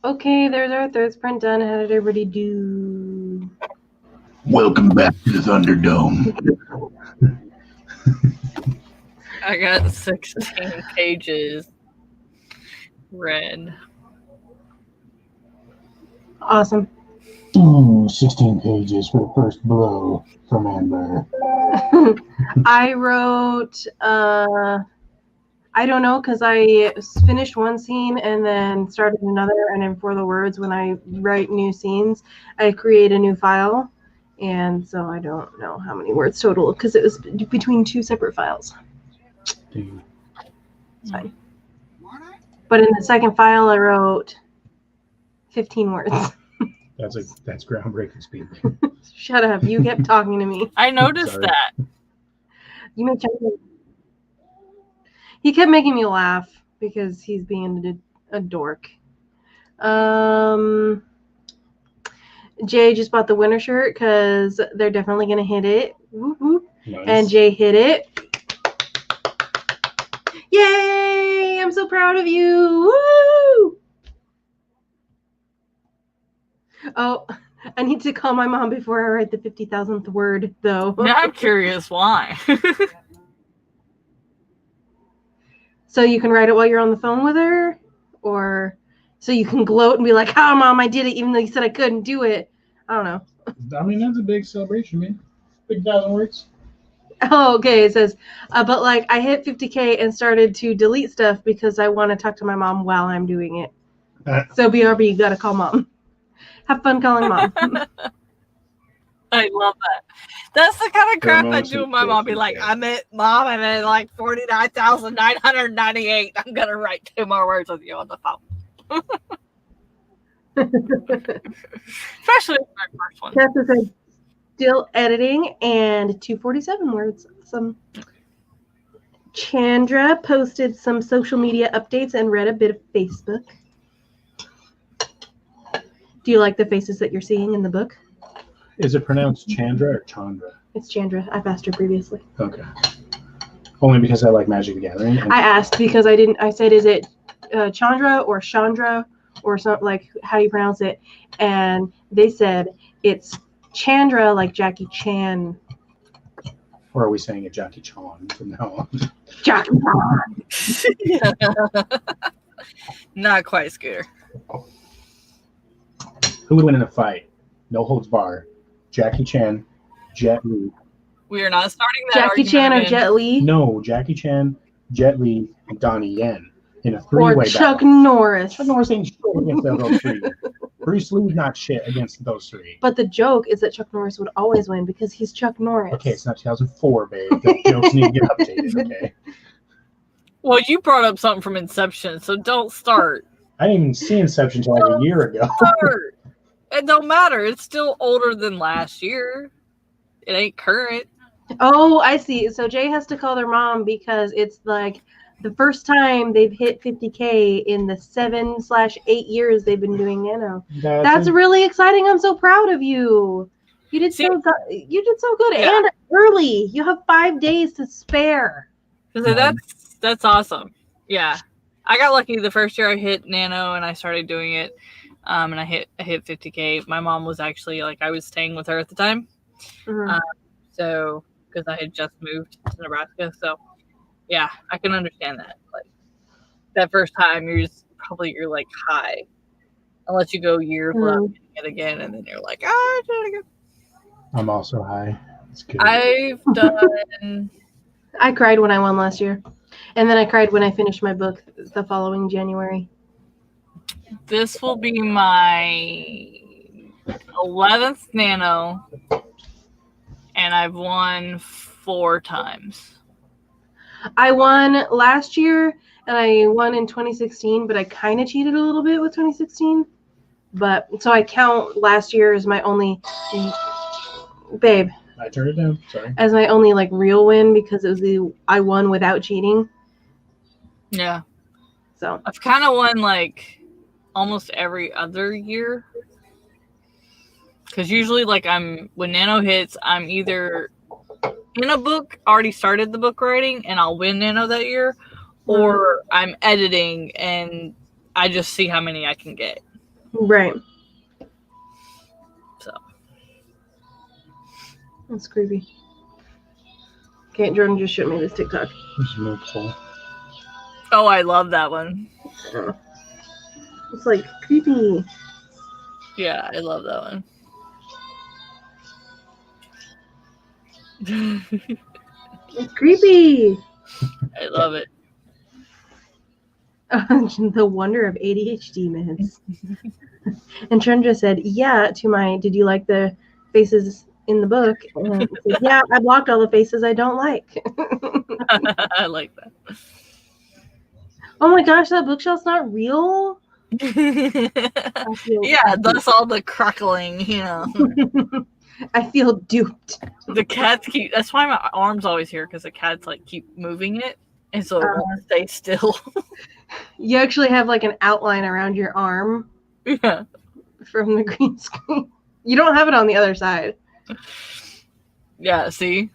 Okay, there's our third sprint done. How did everybody do? Welcome back to the Thunderdome. I got 16 pages read. Awesome. 16 pages for the first blow from Amber. I wrote, I don't know, because I finished one scene and then started another, and then for the words, when I write new scenes, I create a new file, and so I don't know how many words total, because it was between two separate files. Dude. It's fine. But in the second file, I wrote 15 words. That's groundbreaking speed. Shut up. You kept talking to me. I noticed Sorry. that. You made He kept making me laugh because he's being a dork. Jay just bought the winter shirt because they're definitely going to hit it. Whoop, whoop. Nice. And Jay hit it. Yay! I'm so proud of you. Woo! Oh, I need to call my mom before I write the 50,000th word, though. Now I'm curious why. So you can write it while you're on the phone with her? Or so you can gloat and be like, "Oh, Mom, I did it, even though you said I couldn't do it." I don't know. I mean, that's a big celebration, man. 50,000 words. Oh, okay. It says, but like I hit 50K and started to delete stuff because I want to talk to my mom while I'm doing it. So BRB, you got to call Mom. Have fun calling Mom. I love that. That's the kind of crap I Hormones do with and my mom. Be filthy like, shit. I'm at like 49,998. I'm going to write 2 more words with you on the phone. Especially my first one. Tessa said, still editing and 247 words. Awesome. Chandra posted some social media updates and read a bit of Facebook. Do you like the faces that you're seeing in the book? Is it pronounced Chandra or Chandra? It's Chandra. I've asked her previously. Okay. Only because I like Magic the Gathering. And I asked because I said, is it Chandra or Chandra or something, like, how do you pronounce it? And they said it's Chandra, like Jackie Chan. or are we saying it Jackie Chan from now on? Jackie Chan. Not quite, Scooter. Who would win in a fight? No holds bar. Jackie Chan, Jet Li. We are not starting that Jackie argument Chan or again. Jet Li? No, Jackie Chan, Jet Li, and Donnie Yen in a Or three-way Chuck battle. Norris. Chuck Norris ain't shit against those three. Bruce Lee's not shit against those three. But the joke is that Chuck Norris would always win because he's Chuck Norris. Okay, it's not 2004, babe. The jokes need to get updated, okay? Well, you brought up something from Inception, so don't start. I didn't even see Inception until like a year ago. Start. It don't matter. It's still older than last year. It ain't current. Oh, I see. So Jay has to call their mom because it's like the first time they've hit 50K in the 7/8 years they've been doing Nano. That's really exciting. I'm so proud of you. You did so good. You did so good, Yeah. and early. You have 5 days to spare. So that's awesome. Yeah. I got lucky the first year I hit Nano and I started doing it. And I hit 50K. My mom was actually, like, I was staying with her at the time. Mhm. So, because I had just moved to Nebraska. So, yeah, I can understand that. Like, that first time, you're like high. Unless you go years without getting it again. And then you're like, I did it again. I'm also high. It's good. I've done. I cried when I won last year, and then I cried when I finished my book the following January. This will be my 11th Nano, and I've won 4 times. I won last year, and I won in 2016, but I kind of cheated a little bit with 2016. But so I count last year as my only, babe, I turned it down. Sorry. as my only like real win because it was I won without cheating. Yeah. So I've kind of won like almost every other year. Because usually, like, when Nano hits, I'm either in a book, already started the book writing, and I'll win Nano that year, or I'm editing and I just see how many I can get. Right. So That's creepy. Okay, Jordan just showed me this TikTok. There's multiple. oh, I love that one. It's like creepy. Yeah, I love that one. It's creepy. I love it. The wonder of ADHD meds. And Chandra said, yeah, to my, did you like the faces in the book? And I said, yeah, I blocked all the faces I don't like. I like that. Oh my gosh, that bookshelf's not real? Yeah, that's all the crackling, you know. I feel duped. The cats keep, that's why my arm's always here, because the cats like keep moving it, and so it won't stay still. You actually have like an outline around your arm Yeah. from the green screen. You don't have it on the other side. Yeah, see?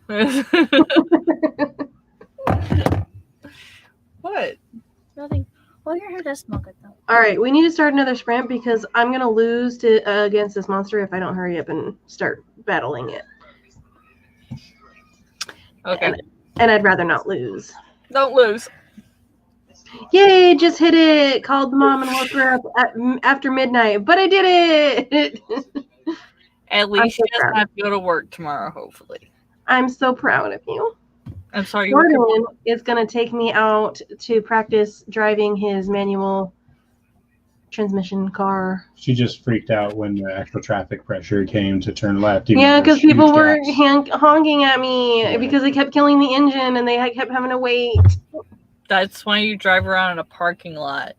What? Nothing. Well, your hair does smell good though. All right, we need to start another sprint because I'm going to lose against this monster if I don't hurry up and start battling it. Okay. And I'd rather not lose. Don't lose. Yay, just hit it. Called the mom and woke her up after midnight, but I did it. At least so she doesn't proud. have to go to work tomorrow, hopefully. I'm so proud of you. I'm sorry you work. Jordan is going to take me out to practice driving his manual transmission car. She just freaked out when the actual traffic pressure came to turn left. Yeah, because people were gas. honking at me Yeah. because they kept killing the engine and they kept having to wait. That's why you drive around in a parking lot.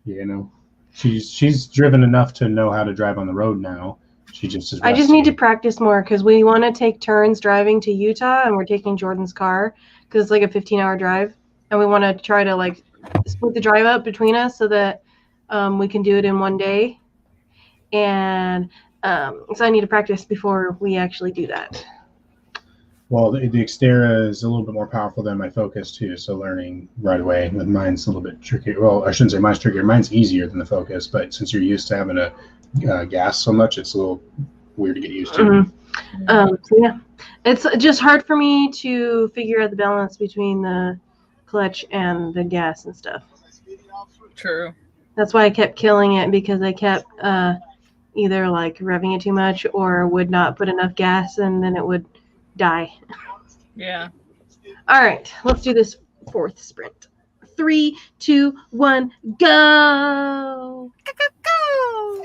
You know, she's driven enough to know how to drive on the road now. She just is. I just need to practice more because we want to take turns driving to Utah and we're taking Jordan's car because it's like a 15-hour drive and we want to try to like split the drive up between us so that we can do it in one day. And so I need to practice before we actually do that. Well, the Xterra is a little bit more powerful than my Focus too, so learning right away with mine's a little bit trickier. Well, I shouldn't say mine's trickier. Mine's easier than the Focus, but since you're used to having a gas so much, it's a little weird to get used to. Mm-hmm. So yeah, it's just hard for me to figure out the balance between the clutch and the gas and stuff. True. That's why I kept killing it because I kept either like revving it too much or would not put enough gas and then it would die. Yeah. All right, let's do this fourth sprint. 3, 2, 1, go! Go!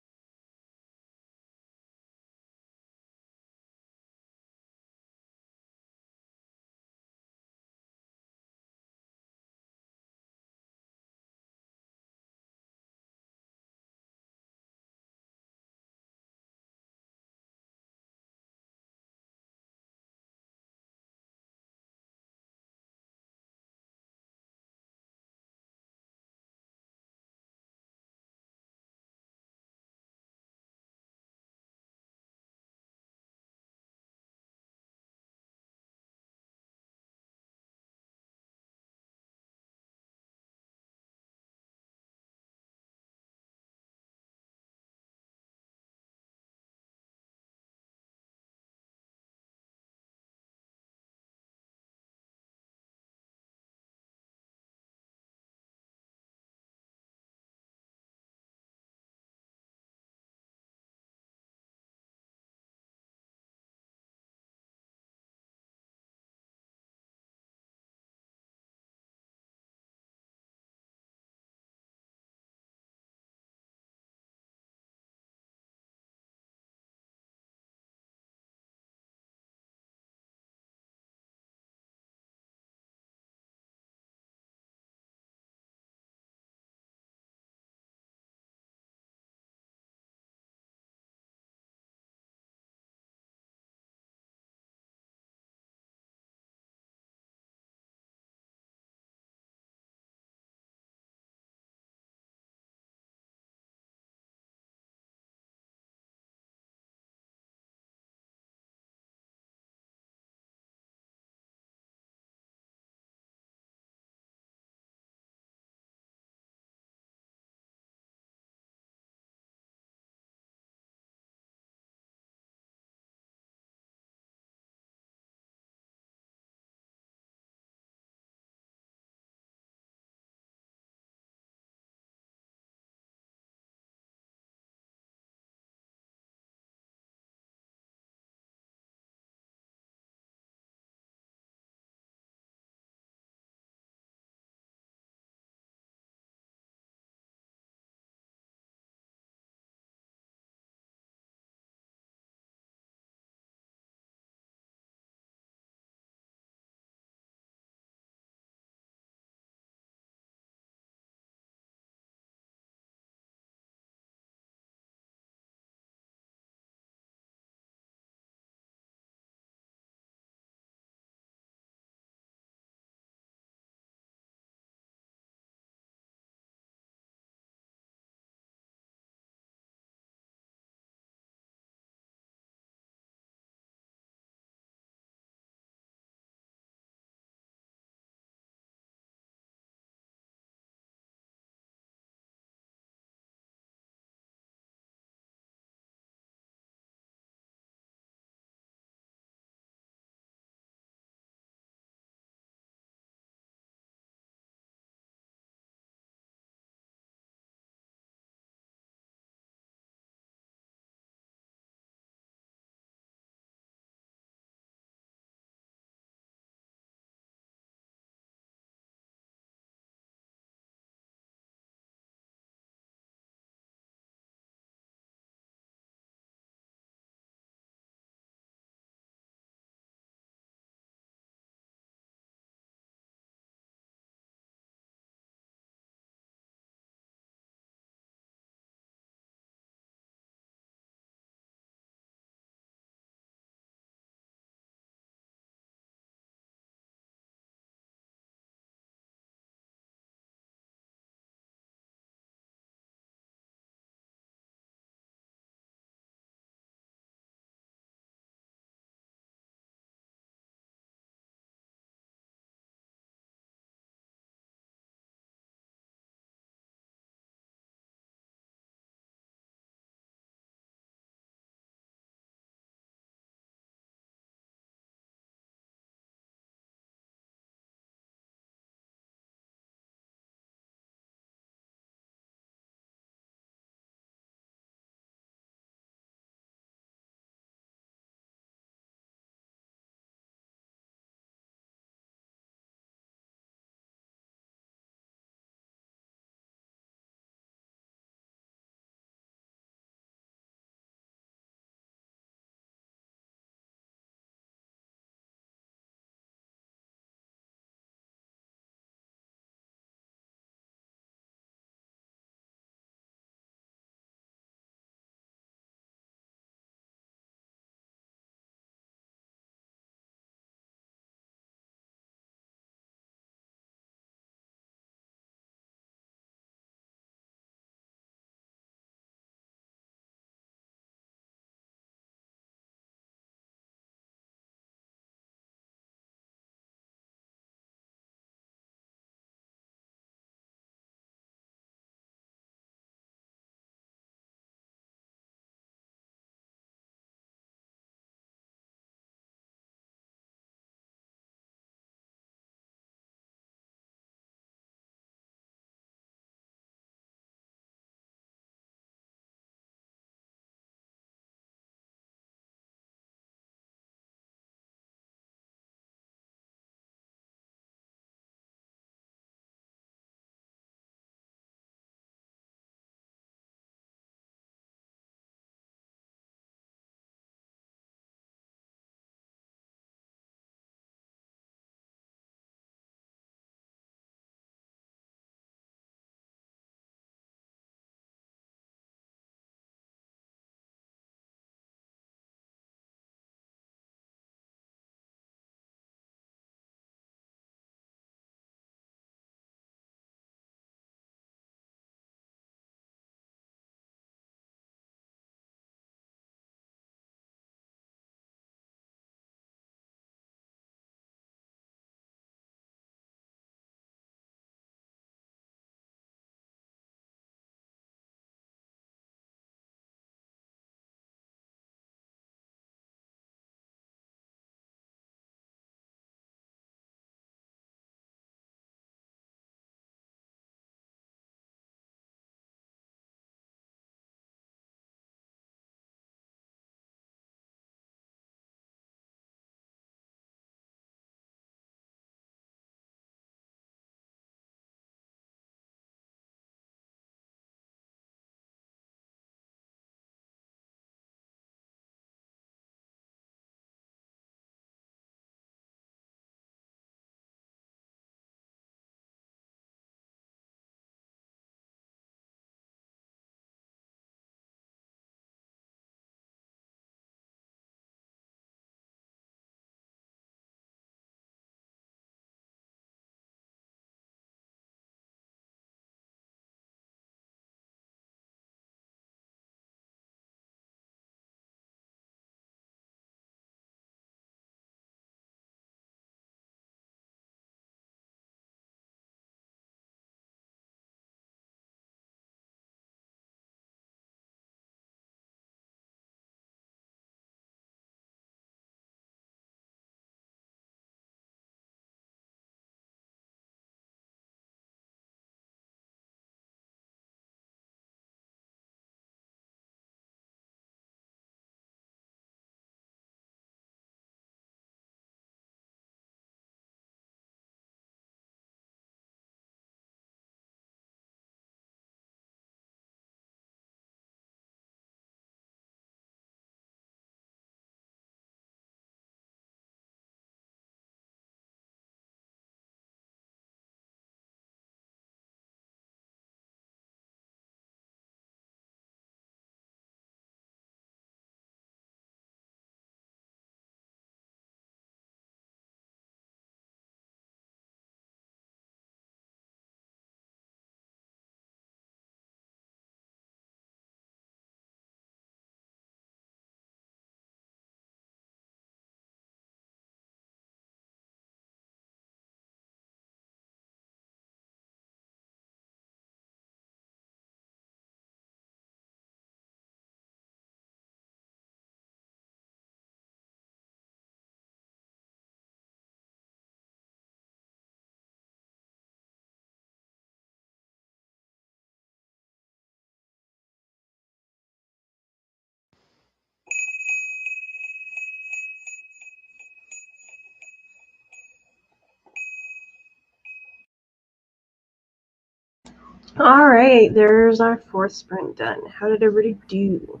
All right, there's our 4th sprint done. How did everybody do?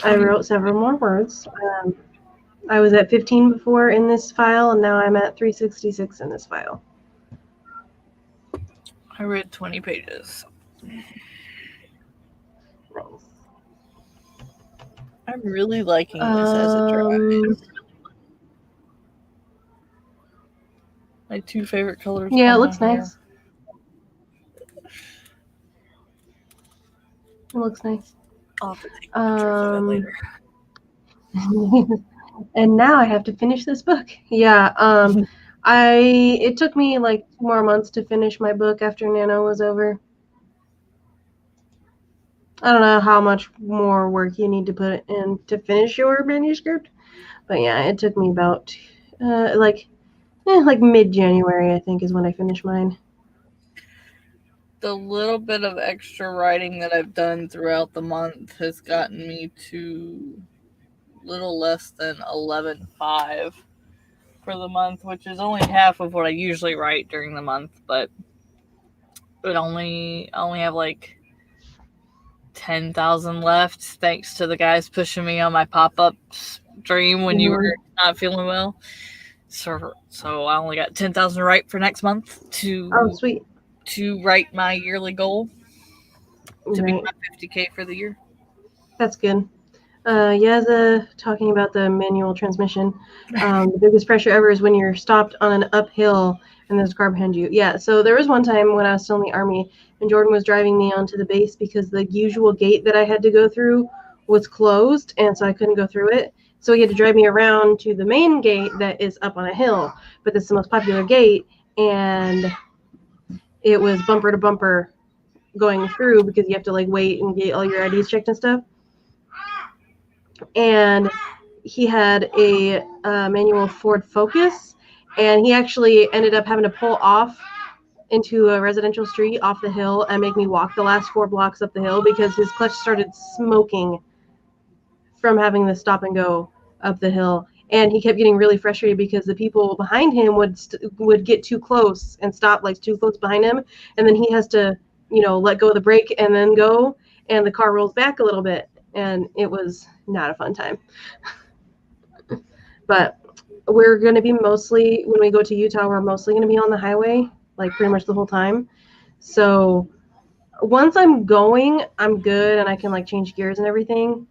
I wrote several more words. I was at 15 before in this file, and now I'm at 366 in this file. I read 20 pages. Nice. I'm really liking this as a drive. My 2 favorite colors. Yeah, it looks nice. It looks nice. I'll have to take pictures of it later. And now I have to finish this book. Yeah, it took me like 2 more months to finish my book after Nano was over. I don't know how much more work you need to put in to finish your manuscript, but yeah, it took me about like mid-January, I think, is when I finished mine. The little bit of extra writing that I've done throughout the month has gotten me to little less than 11.5 for the month, which is only half of what I usually write during the month, but I only have like 10,000 left thanks to the guys pushing me on my pop-up stream when you were not feeling well. So I only got 10,000 to write for next month to sweet, to write my yearly goal to be my 50K for the year. That's good. Yaza talking about the manual transmission. The biggest pressure ever is when you're stopped on an uphill and there's a car behind you. Yeah, so there was one time when I was still in the Army and Jordan was driving me onto the base because the usual gate that I had to go through was closed, and so I couldn't go through it. So he had to drive me around to the main gate that is up on a hill, but it's the most popular gate, and it was bumper to bumper going through because you have to like wait and get all your IDs checked and stuff. And he had a manual Ford Focus, and he actually ended up having to pull off into a residential street off the hill and make me walk the last 4 blocks up the hill because his clutch started smoking from having to stop and go up the hill. And he kept getting really frustrated because the people behind him would get too close and stop like too close behind him, and then he has to, let go of the brake and then go, and the car rolls back a little bit, and it was not a fun time. But we're going to be mostly, when we go to Utah, we're mostly going to be on the highway, like pretty much the whole time. So once I'm going, I'm good and I can like change gears and everything.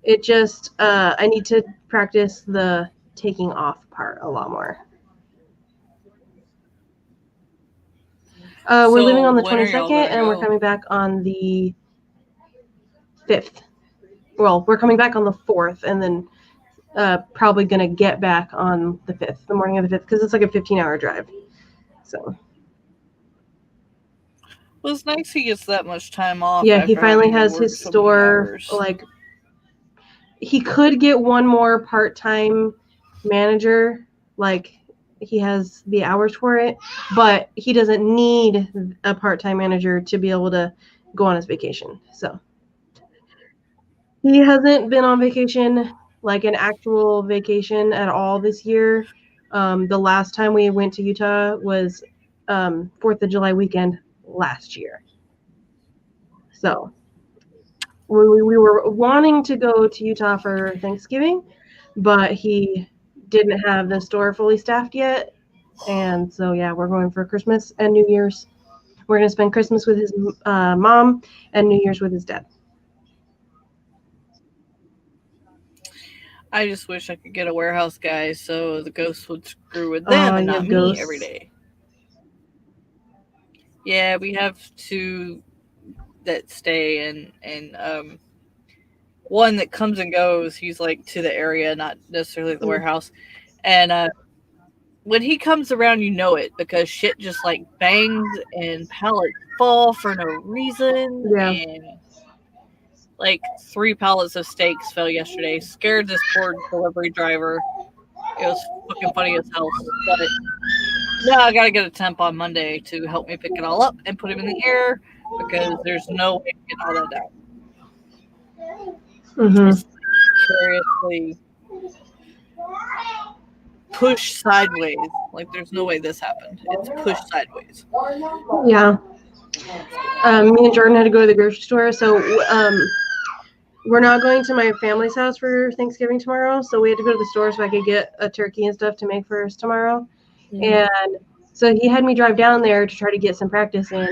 It just, I need to practice the taking off part a lot more. We're leaving on the 22nd and we're coming back on the 5th. Well, we're coming back on the 4th and then probably going to get back on the 5th, the morning of the 5th, because it's like a 15-hour drive. So. Well, it's nice he gets that much time off. Yeah, he finally has his store. Like, he could get one more part-time manager. Like, he has the hours for it, but he doesn't need a part-time manager to be able to go on his vacation. So he hasn't been on vacation, like an actual vacation at all this year. The last time we went to Utah was 4th of July weekend last year. So we were wanting to go to Utah for Thanksgiving, but he didn't have the store fully staffed yet. And so, yeah, we're going for Christmas and New Year's. We're going to spend Christmas with his mom and New Year's with his dad. I just wish I could get a warehouse guy so the ghosts would screw with them and not me every day. Yeah, we have 2 that stay and one that comes and goes. He's like to the area, not necessarily the warehouse. And when he comes around, you know it because shit just like bangs and pallets fall for no reason. Yeah. And like 3 pallets of steaks fell yesterday. Scared this poor delivery driver. It was fucking funny as hell. But now I gotta get a temp on Monday to help me pick it all up and put him in the air because there's no way to get all that down. Mm-hmm. Seriously pushed sideways. Like there's no way this happened. It's pushed sideways. Yeah. Me and Jordan had to go to the grocery store, so we're not going to my family's house for Thanksgiving tomorrow, so we had to go to the store so I could get a turkey and stuff to make for us tomorrow. Yeah. And so he had me drive down there to try to get some practice in.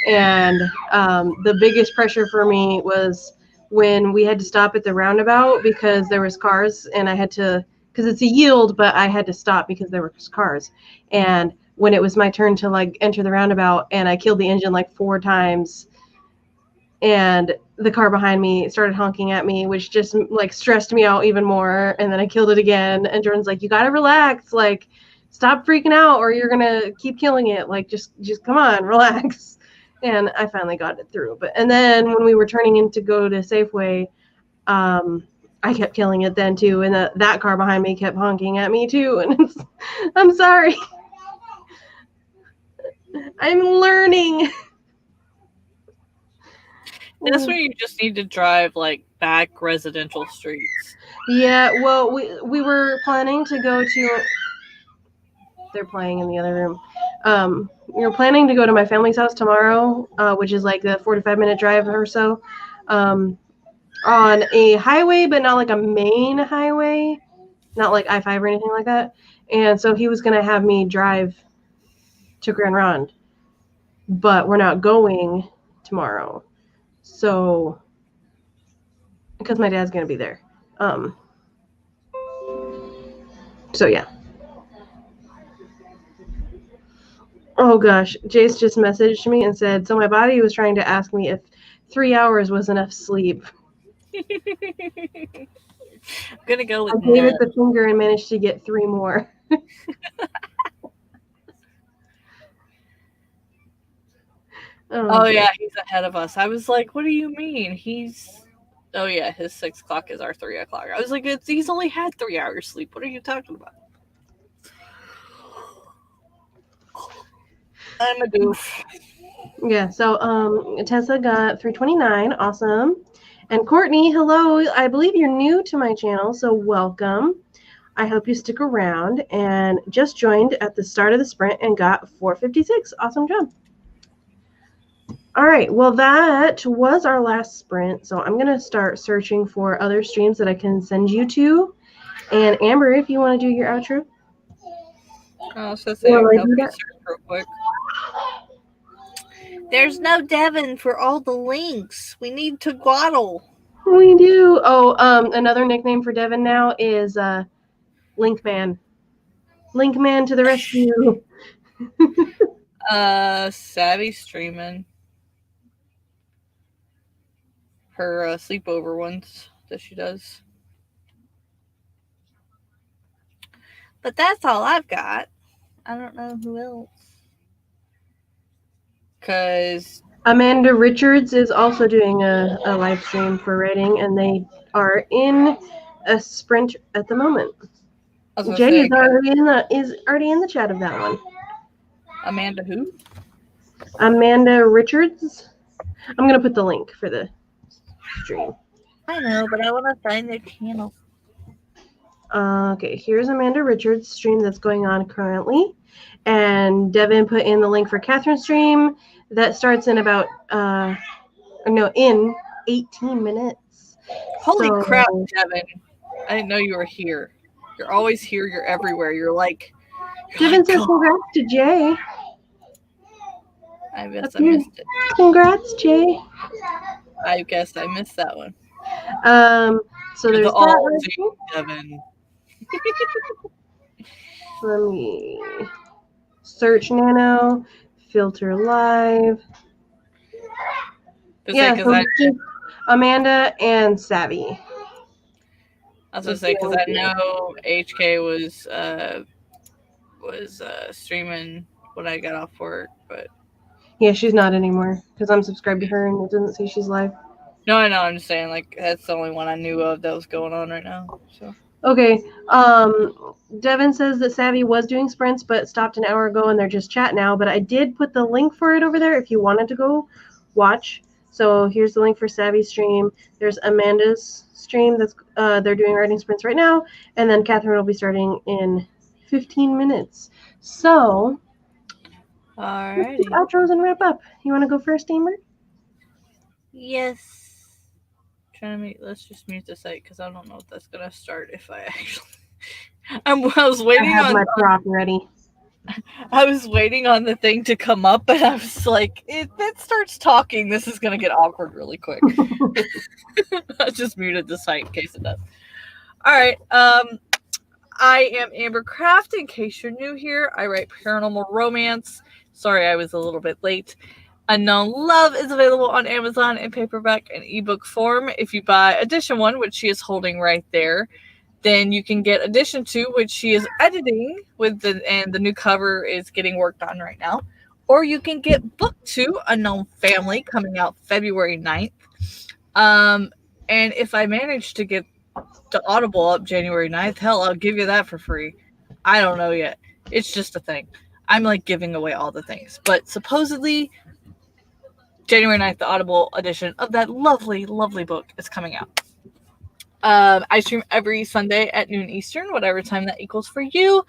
And the biggest pressure for me was when we had to stop at the roundabout because there was cars, and I had to, because it's a yield, but I had to stop because there was cars. And when it was my turn to like enter the roundabout, and I killed the engine like 4 times, and the car behind me started honking at me, which just like stressed me out even more. And then I killed it again. And Jordan's like, you gotta relax, like stop freaking out or you're gonna keep killing it. Like just come on, relax. And I finally got it through. And then when we were turning in to go to Safeway, I kept killing it then too. And that car behind me kept honking at me too. And I'm sorry. I'm learning. That's where you just need to drive like back residential streets. Yeah, well, we were planning to go to. They're playing in the other room. We were planning to go to my family's house tomorrow, which is like a 45-minute drive or so, on a highway, but not like a main highway, not like I-5 or anything like that. And so he was gonna have me drive to Grand Ronde, but we're not going tomorrow. So, because my dad's gonna be there. So yeah. Oh gosh, Jace just messaged me and said, so my body was trying to ask me if 3 hours was enough sleep. I'm gonna go with I gave no. it the finger and managed to get 3 more. Oh yeah, he's ahead of us. I was like, what do you mean? Oh yeah, his 6 o'clock is our 3 o'clock. I was like, he's only had 3 hours sleep. What are you talking about? I'm a goof. Yeah, so Tessa got 329, awesome. And Courtney, hello. I believe you're new to my channel, so welcome. I hope you stick around and just joined at the start of the sprint and got 456. Awesome job. All right, well, that was our last sprint, so I'm going to start searching for other streams that I can send you to. And Amber, if you want to do your outro. Oh, so say, help me search real quick. There's no Devin for all the links. We need to Twaddle. We do. Oh, another nickname for Devin now is Linkman. Linkman to the rescue. Savvy streaming. Her sleepover ones that she does. But that's all I've got. I don't know who else. Because Amanda Richards is also doing a live stream for writing, and they are in a sprint at the moment. Jay is already in the chat of that one. Amanda who? Amanda Richards. I'm gonna put the link for the stream. I know, but I want to find their channel. Okay, here's Amanda Richards' stream that's going on currently. And Devin put in the link for Catherine's stream that starts in about, in 18 minutes. Holy crap, Devin. I didn't know you were here. You're always here. You're everywhere. Devin says congrats to Jay. I guess I missed it. Congrats, Jay. I guess I missed that one. So there's that. Devin. Let me search Nano, filter live. So Amanda and Savvy. I was gonna say because I know HK was streaming when I got off work, but yeah, she's not anymore because I'm subscribed to her and it doesn't say she's live. No, I know. I'm just saying, like, that's the only one I knew of that was going on right now. So okay. Devin says that Savvy was doing sprints but stopped an hour ago and they're just chat now. But I did put the link for it over there if you wanted to go watch. So here's the link for Savvy's stream. There's Amanda's stream that's they're doing writing sprints right now, and then Catherine will be starting in 15 minutes. So, Alrighty. outros and wrap up. You want to go first, Amber? Yes. Let's just mute the site because I don't know if that's gonna start if I actually. I was waiting I have on my prop ready. I was waiting on the thing to come up, but I was like, if it starts talking, this is gonna get awkward really quick. I just muted the site in case it does. Alright, I am Amber Kraft. In case you're new here, I write paranormal romance. Sorry I was a little bit late. Unknown Love is available on Amazon in paperback and ebook form. If you buy edition 1, which she is holding right there, then you can get edition 2, which she is editing and the new cover is getting worked on right now. Or you can get book 2, Unknown Family, coming out February 9th. And if I manage to get the Audible up January 9th, hell, I'll give you that for free. I don't know yet. It's just a thing. I'm like giving away all the things. But supposedly January 9th, the Audible edition of that lovely, lovely book is coming out. I stream every Sunday at noon Eastern, whatever time that equals for you.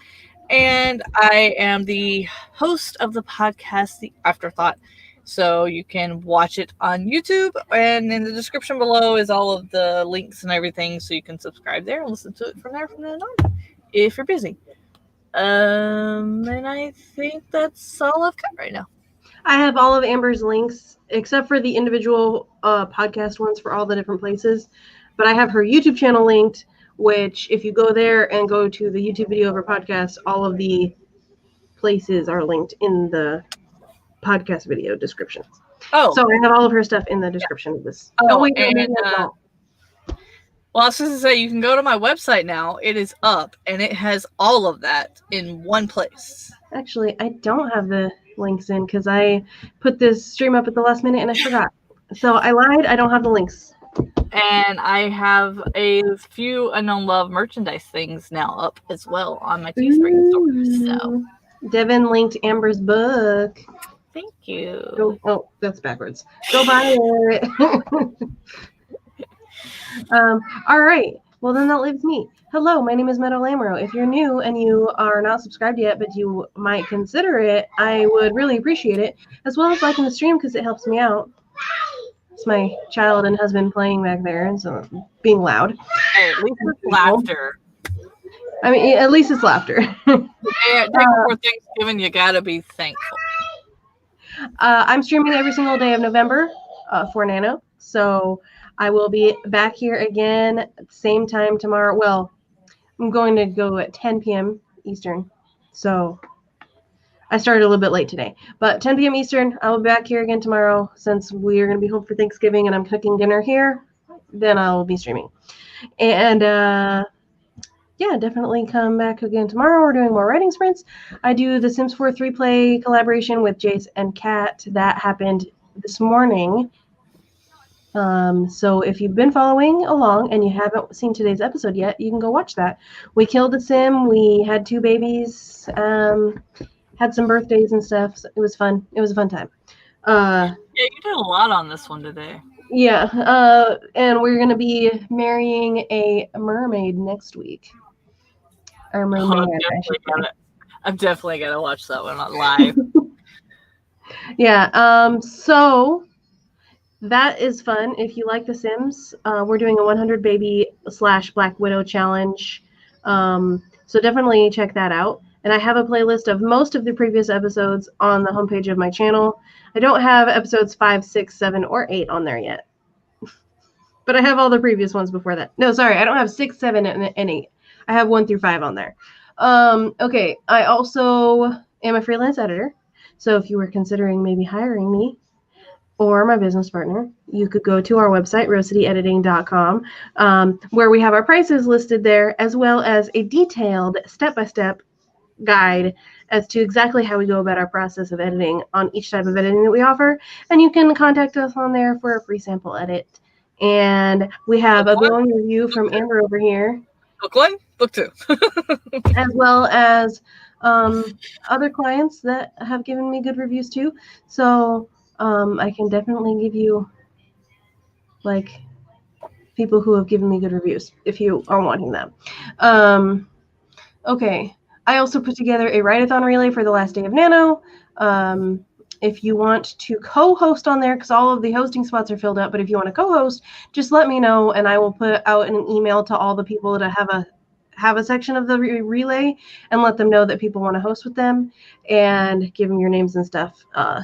And I am the host of the podcast, The Afterthought. So you can watch it on YouTube. And in the description below is all of the links and everything. So you can subscribe there and listen to it from there from then on if you're busy. And I think that's all I've got right now. I have all of Amber's links, except for the individual podcast ones for all the different places. But I have her YouTube channel linked, which if you go there and go to the YouTube video of her podcast, all of the places are linked in the podcast video description. Oh. So I have all of her stuff in the description of this. Oh, wait, and, maybe I don't. Well, I was going to say, you can go to my website now. It is up, and it has all of that in one place. Actually, I don't have the links in because I put this stream up at the last minute and I forgot. So I lied. I don't have the links. And I have a few Unknown Love merchandise things now up as well on my Teespring store. So Devin linked Amber's book. Thank you. Oh, that's backwards. Go buy it. All right. Well, then that leaves me. Hello, my name is NaNoWriMo. If you're new and you are not subscribed yet, but you might consider it, I would really appreciate it, as well as liking the stream because it helps me out. It's my child and husband playing back there, and so being loud. Hey, at least it's laughter. I mean, at least it's laughter. Yeah, before Thanksgiving, you gotta be thankful. I'm streaming every single day of November for Nano, so I will be back here again at the same time tomorrow. Well, I'm going to go at 10 p.m. Eastern, so I started a little bit late today. But 10 p.m. Eastern, I will be back here again tomorrow since we are going to be home for Thanksgiving and I'm cooking dinner here. Then I will be streaming. And yeah, definitely come back again tomorrow. We're doing more writing sprints. I do the Sims 4 3-play collaboration with Jace and Kat. That happened this morning. So if you've been following along and you haven't seen today's episode yet, you can go watch that. We killed a Sim. We had 2 babies. Had some birthdays and stuff. So it was fun. It was a fun time. Yeah, you did a lot on this one today. Yeah. And we're going to be marrying a mermaid next week. Or merman, I'm definitely gonna watch that one on live. Yeah. So that is fun. If you like The Sims, we're doing a 100 baby / Black Widow challenge. So definitely check that out. And I have a playlist of most of the previous episodes on the homepage of my channel. I don't have episodes 5, 6, 7, or 8 on there yet. But I have all the previous ones before that. No, sorry, I don't have 6, 7, and 8. I have 1 through 5 on there. Okay, I also am a freelance editor. So if you were considering maybe hiring me or my business partner, you could go to our website, rosecityediting.com, where we have our prices listed there, as well as a detailed step-by-step guide as to exactly how we go about our process of editing on each type of editing that we offer. And you can contact us on there for a free sample edit. And we have a glowing review from Amber over here. Book 1, book 2. As well as other clients that have given me good reviews too. So I can definitely give you like people who have given me good reviews if you are wanting them. Okay. I also put together a Write-A-Thon Relay for the last day of Nano. If you want to co-host on there, because all of the hosting spots are filled up, but if you want to co-host, just let me know, and I will put out an email to all the people that have a section of the relay and let them know that people want to host with them and give them your names and stuff. I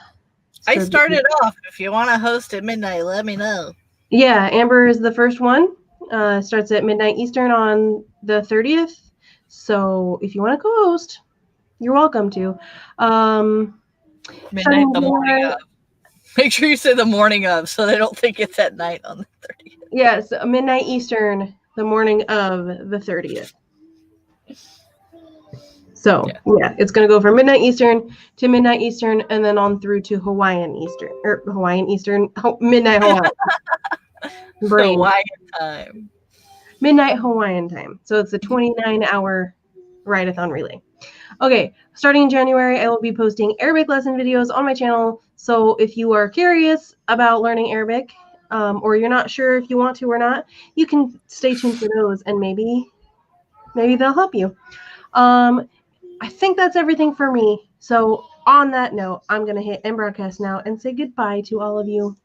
started off. If you want to host at midnight, let me know. Yeah, Amber is the first one. Starts at midnight Eastern on the 30th. So if you want to co-host, you're welcome to. Midnight the morning of. Make sure you say the morning of so they don't think it's at night on the 30th. Yes, midnight Eastern, the morning of the 30th. So, yeah, it's going to go from midnight Eastern to midnight Eastern and then on through to Hawaiian Eastern. Midnight Hawaiian. Hawaiian time. Midnight Hawaiian time. So it's a 29-hour Write-A-Thon Relay. Okay, starting in January, I will be posting Arabic lesson videos on my channel. So if you are curious about learning Arabic, or you're not sure if you want to or not, you can stay tuned for those, and maybe they'll help you. I think that's everything for me. So on that note, I'm going to hit end broadcast now and say goodbye to all of you.